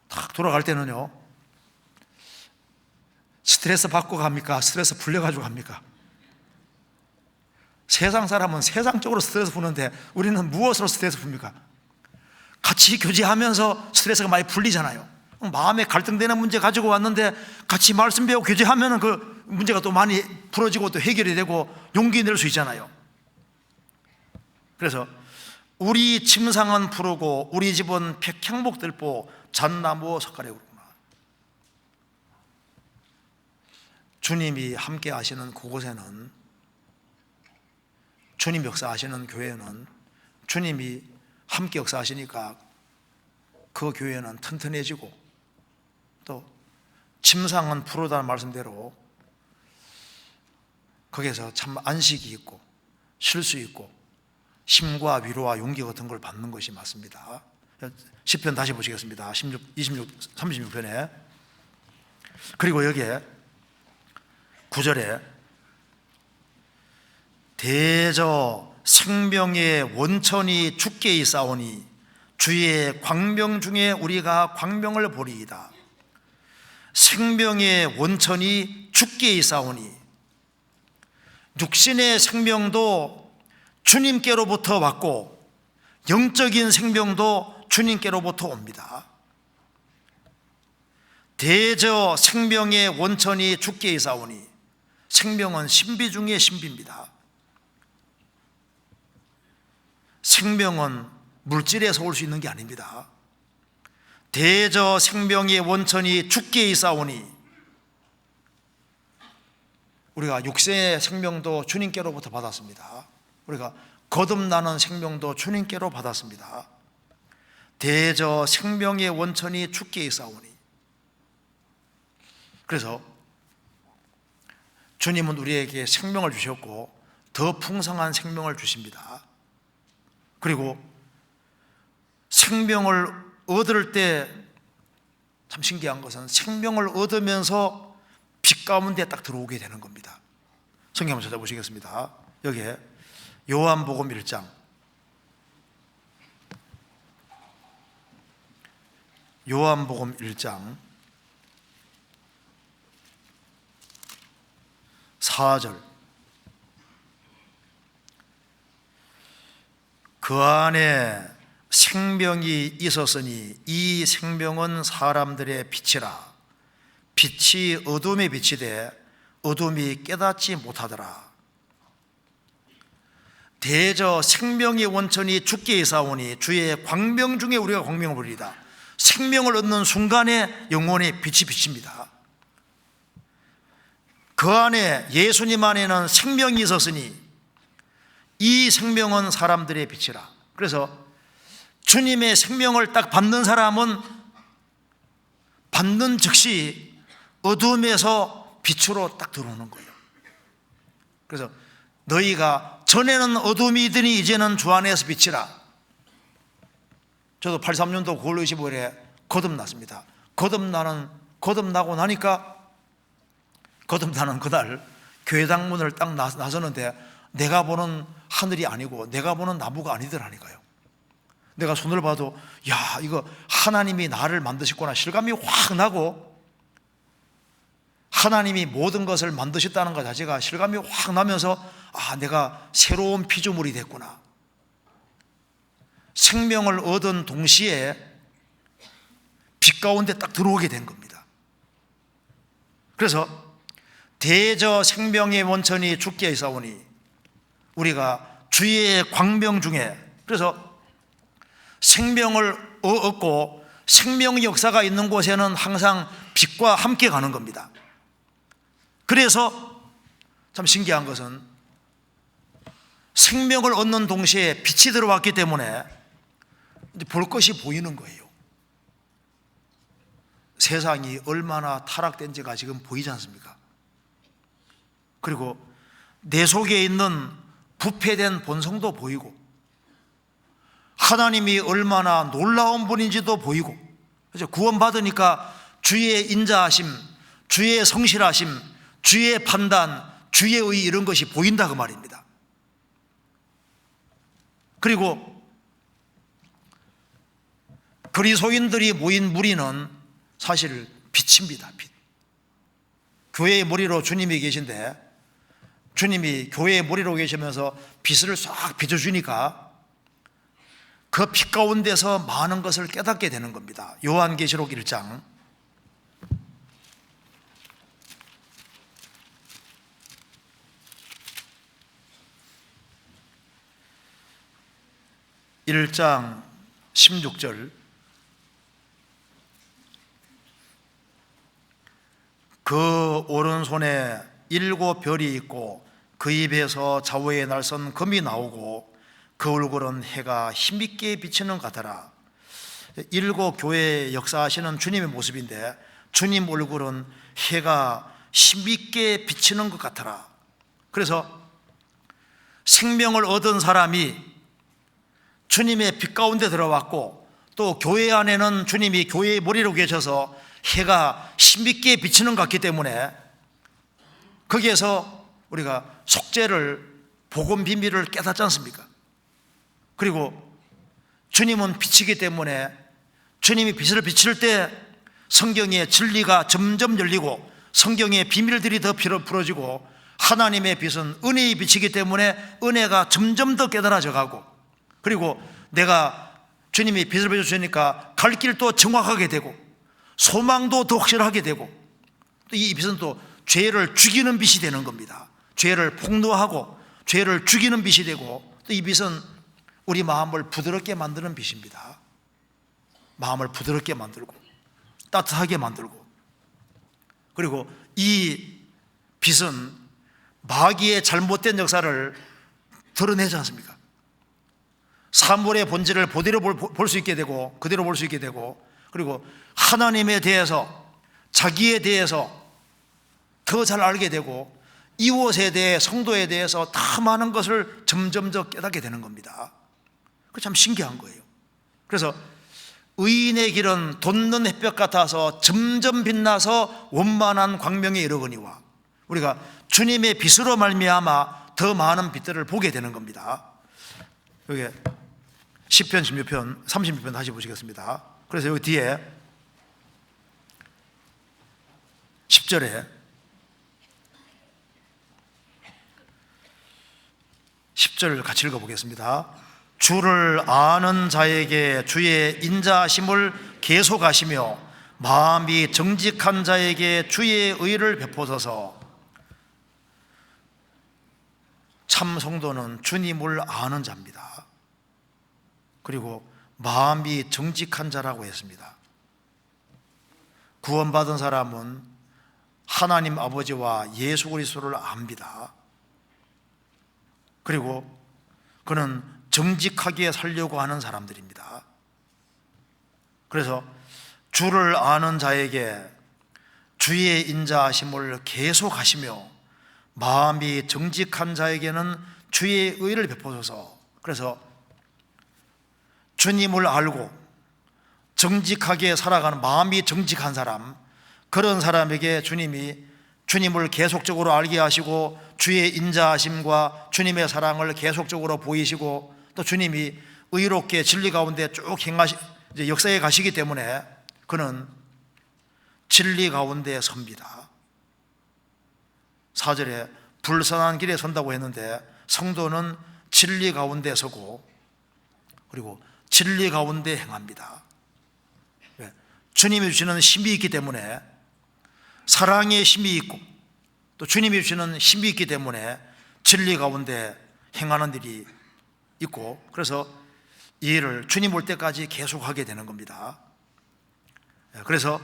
딱 돌아갈 때는요, 스트레스 받고 갑니까? 스트레스 풀려가지고 갑니까? 세상 사람은 세상적으로 스트레스 푸는데 우리는 무엇으로 스트레스 풉니까? 같이 교제하면서 스트레스가 많이 풀리잖아요. 마음에 갈등되는 문제 가지고 왔는데 같이 말씀 배우고 교제하면 그 문제가 또 많이 풀어지고 또 해결이 되고 용기 낼 수 있잖아요. 그래서 우리 침상은 푸르고 우리 집은 백향목들보 잣나무 석가래구나. 주님이 함께 하시는 그곳에는, 주님 역사하시는 교회는 주님이 함께 역사하시니까 그 교회는 튼튼해지고, 또 침상은 푸르다는 말씀대로 거기에서 참 안식이 있고 쉴 수 있고 힘과 위로와 용기 같은 걸 받는 것이 맞습니다. 시편 다시 보시겠습니다. 36편에 그리고 여기에 9절에 대저 생명의 원천이 주께 있사오니 주의 광명 중에 우리가 광명을 보리이다. 생명의 원천이 주께 있사오니, 육신의 생명도 주님께로부터 왔고 영적인 생명도 주님께로부터 옵니다. 대저 생명의 원천이 주께 있사오니, 생명은 신비 중에 신비입니다. 생명은 물질에서 올 수 있는 게 아닙니다. 대저 생명의 원천이 주께 있사오니, 우리가 육체의 생명도 주님께로부터 받았습니다. 우리가 거듭나는 생명도 주님께로 받았습니다. 대저 생명의 원천이 주께 있사오니, 그래서 주님은 우리에게 생명을 주셨고 더 풍성한 생명을 주십니다. 그리고 생명을 얻을 때 참 신기한 것은 생명을 얻으면서 빛 가운데 딱 들어오게 되는 겁니다. 성경 한번 찾아보시겠습니다. 여기에 요한복음 1장 요한복음 1장 4절, 그 안에 생명이 있었으니 이 생명은 사람들의 빛이라. 빛이 어둠에 비치되 어둠이 깨닫지 못하더라. 대저 생명의 원천이 주께 있사오니 주의 광명 중에 우리가 광명을 보리이다. 생명을 얻는 순간에 영혼의 빛이 비칩니다. 그 안에, 예수님 안에는 생명이 있었으니 이 생명은 사람들의 빛이라. 그래서 주님의 생명을 딱 받는 사람은 받는 즉시 어둠에서 빛으로 딱 들어오는 거예요. 그래서 너희가 전에는 어둠이더니 이제는 주 안에서 빛이라. 저도 83년도 9월 25일에 거듭났습니다. 거듭나고 나니까, 거듭나는 그날 교회당 문을 딱 나서는데 내가 보는 하늘이 아니고 내가 보는 나무가 아니더라니까요. 내가 손을 봐도 야, 이거 하나님이 나를 만드셨구나 실감이 확 나고, 하나님이 모든 것을 만드셨다는 것 자체가 실감이 확 나면서 아, 내가 새로운 피조물이 됐구나. 생명을 얻은 동시에 빛 가운데 딱 들어오게 된 겁니다. 그래서 대저 생명의 원천이 주께 있사오니, 우리가 주의 광명 중에, 그래서 생명을 얻고 생명의 역사가 있는 곳에는 항상 빛과 함께 가는 겁니다. 그래서 참 신기한 것은 생명을 얻는 동시에 빛이 들어왔기 때문에 이제 볼 것이 보이는 거예요. 세상이 얼마나 타락된지가 지금 보이지 않습니까? 그리고 내 속에 있는 부패된 본성도 보이고 하나님이 얼마나 놀라운 분인지도 보이고, 그래서 구원받으니까 주의 인자하심, 주의 성실하심, 주의 판단, 주의 의 이런 것이 보인다 그 말입니다. 그리고 그리스도인들이 모인 무리는 사실 빛입니다. 빛. 교회의 머리로 주님이 계신데 주님이 교회의 머리로 계시면서 빛을 싹 비춰주니까 그 빛 가운데서 많은 것을 깨닫게 되는 겁니다. 요한계시록 1장 1장 16절, 그 오른손에 7 별이 있고 그 입에서 좌우에 날선 금이 나오고 그 얼굴은 해가 힘있게 비치는 것 같더라. 7 교회에 역사하시는 주님의 모습인데 주님 얼굴은 해가 힘있게 비치는 것 같더라. 그래서 생명을 얻은 사람이 주님의 빛 가운데 들어왔고 또 교회 안에는 주님이 교회의 머리로 계셔서 해가 힘있게 비치는 것 같기 때문에 거기에서 우리가 속죄를, 복음 비밀을 깨닫지 않습니까? 그리고 주님은 빛이기 때문에 주님이 빛을 비칠 때 성경의 진리가 점점 열리고 성경의 비밀들이 더 풀어지고 하나님의 빛은 은혜의 빛이기 때문에 은혜가 점점 더 깨달아져 가고, 그리고 내가 주님이 빛을 비춰주니까 갈 길도 정확하게 되고 소망도 더 확실하게 되고, 또 이 빛은 또 죄를 죽이는 빛이 되는 겁니다. 죄를 폭로하고 죄를 죽이는 빛이 되고, 또 이 빛은 우리 마음을 부드럽게 만드는 빛입니다. 마음을 부드럽게 만들고 따뜻하게 만들고, 그리고 이 빛은 마귀의 잘못된 역사를 드러내지 않습니까? 사물의 본질을 그대로 볼 수 있게 되고, 그대로 볼 수 있게 되고, 그리고 하나님에 대해서, 자기에 대해서 더 잘 알게 되고 이웃에 대해, 성도에 대해서 다 많은 것을 점점 더 깨닫게 되는 겁니다. 그 참 신기한 거예요. 그래서 의인의 길은 돋는 햇볕 같아서 점점 빛나서 원만한 광명에 이르거니와, 우리가 주님의 빛으로 말미암아 더 많은 빛들을 보게 되는 겁니다. 여기 시편 16편 36편 다시 보시겠습니다. 그래서 여기 뒤에 10절에 10절 같이 읽어보겠습니다. 주를 아는 자에게 주의 인자하심을 계속하시며 마음이 정직한 자에게 주의 의를 베푸소서. 참 성도는 주님을 아는 자입니다. 그리고 마음이 정직한 자라고 했습니다. 구원받은 사람은 하나님 아버지와 예수 그리스도를 압니다. 그리고 그는 정직하게 살려고 하는 사람들입니다. 그래서 주를 아는 자에게 주의 인자하심을 계속하시며 마음이 정직한 자에게는 주의 의를 베푸소서. 그래서 주님을 알고 정직하게 살아가는, 마음이 정직한 사람, 그런 사람에게 주님이 주님을 계속적으로 알게 하시고 주의 인자하심과 주님의 사랑을 계속적으로 보이시고, 또 주님이 의롭게 진리 가운데 쭉 이제 역사에 가시기 때문에 그는 진리 가운데 섭니다. 4절에 불선한 길에 선다고 했는데 성도는 진리 가운데 서고 그리고 진리 가운데 행합니다. 주님이 주시는 힘이 있기 때문에, 사랑의 힘이 있고 또 주님이 주시는 힘이 있기 때문에 진리 가운데 행하는 일이 있고, 그래서 이 일을 주님 올 때까지 계속하게 되는 겁니다. 그래서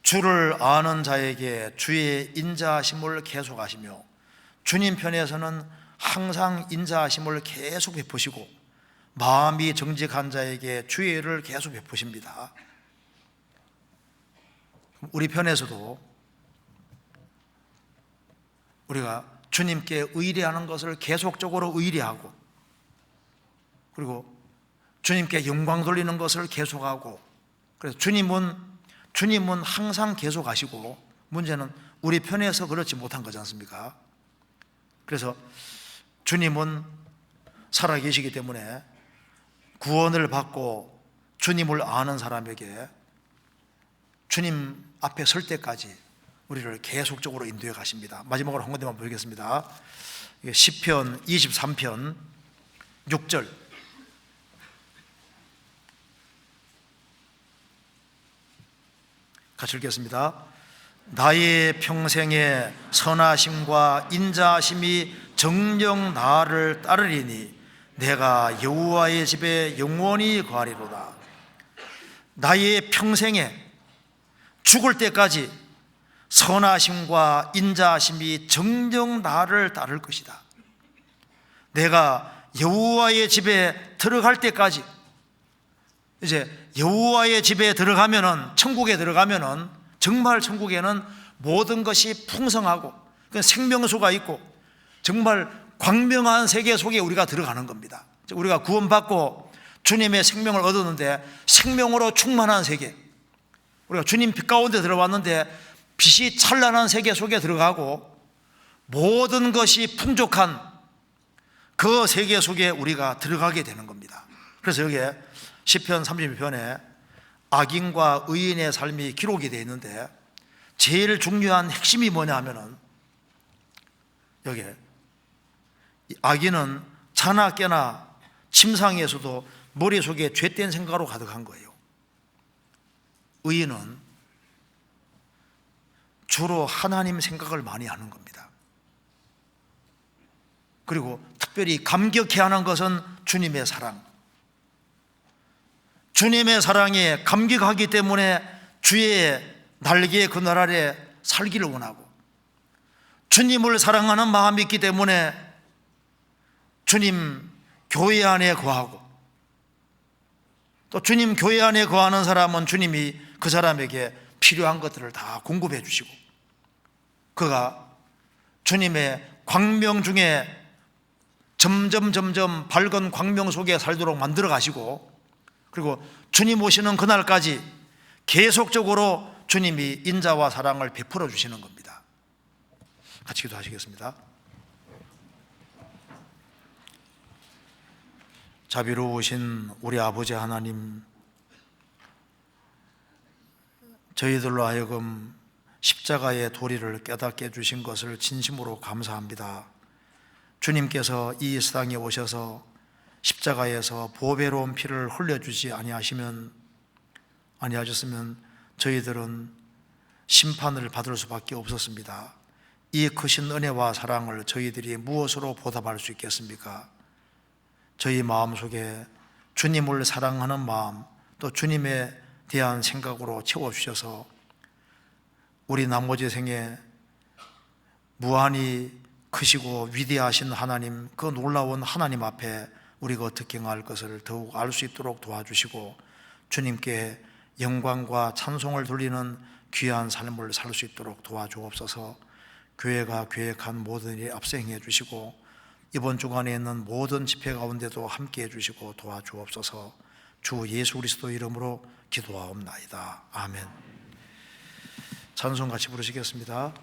주를 아는 자에게 주의 인자하심을 계속하시며 주님 편에서는 항상 인자하심을 계속 베푸시고 마음이 정직한 자에게 주의 의를 계속 베푸십니다. 우리 편에서도 우리가 주님께 의뢰하는 것을 계속적으로 의뢰하고, 그리고 주님께 영광 돌리는 것을 계속하고, 그래서 주님은 항상 계속하시고, 문제는 우리 편에서 그렇지 못한 거지 않습니까? 그래서 주님은 살아계시기 때문에 구원을 받고 주님을 아는 사람에게 주님 앞에 설 때까지 우리를 계속적으로 인도해 가십니다. 마지막으로 한 군데만 보겠습니다. 시편 23편 6절, 같이 읽겠습니다. 나의 평생에 선하심과 인자하심이 정녕 나를 따르리니 내가 여호와의 집에 영원히 거하리로다. 나의 평생에, 죽을 때까지 선하심과 인자하심이 정녕 나를 따를 것이다. 내가 여호와의 집에 들어갈 때까지, 이제 여호와의 집에 들어가면은, 천국에 들어가면은 정말 천국에는 모든 것이 풍성하고 생명수가 있고 정말 광명한 세계 속에 우리가 들어가는 겁니다. 우리가 구원받고 주님의 생명을 얻었는데 생명으로 충만한 세계, 우리가 주님 빛 가운데 들어왔는데 빛이 찬란한 세계 속에 들어가고 모든 것이 풍족한 그 세계 속에 우리가 들어가게 되는 겁니다. 그래서 여기에 시편 32편에 악인과 의인의 삶이 기록이 되어 있는데 제일 중요한 핵심이 뭐냐 하면은, 여기에 악인은 자나 깨나 침상에서도 머릿속에 죄된 생각으로 가득한 거예요. 의인은 주로 하나님 생각을 많이 하는 겁니다. 그리고 특별히 감격해하는 것은 주님의 사랑, 주님의 사랑에 감격하기 때문에 주의 날개의 그늘 아래 살기를 원하고, 주님을 사랑하는 마음이 있기 때문에 주님 교회 안에 거하고, 또 주님 교회 안에 거하는 사람은 주님이 그 사람에게 필요한 것들을 다 공급해 주시고, 그가 주님의 광명 중에 점점 밝은 광명 속에 살도록 만들어 가시고, 그리고 주님 오시는 그날까지 계속적으로 주님이 인자와 사랑을 베풀어 주시는 겁니다. 같이 기도하시겠습니다. 자비로우신 우리 아버지 하나님, 저희들로 하여금 십자가의 도리를 깨닫게 해주신 것을 진심으로 감사합니다. 주님께서 이 세상에 오셔서 십자가에서 보배로운 피를 흘려주지 아니하셨으면 저희들은 심판을 받을 수밖에 없었습니다. 이 크신 은혜와 사랑을 저희들이 무엇으로 보답할 수 있겠습니까? 저희 마음속에 주님을 사랑하는 마음, 또 주님에 대한 생각으로 채워주셔서 우리 나머지 생에 무한히 크시고 위대하신 하나님, 그 놀라운 하나님 앞에 우리가 어떻게 행할 것을 더욱 알 수 있도록 도와주시고 주님께 영광과 찬송을 돌리는 귀한 삶을 살 수 있도록 도와주옵소서. 교회가 계획한 모든 일에 앞서 행해 주시고 이번 주간에 있는 모든 집회 가운데도 함께 해주시고 도와주옵소서. 주 예수 그리스도 이름으로 기도하옵나이다. 아멘. 찬송 같이 부르시겠습니다.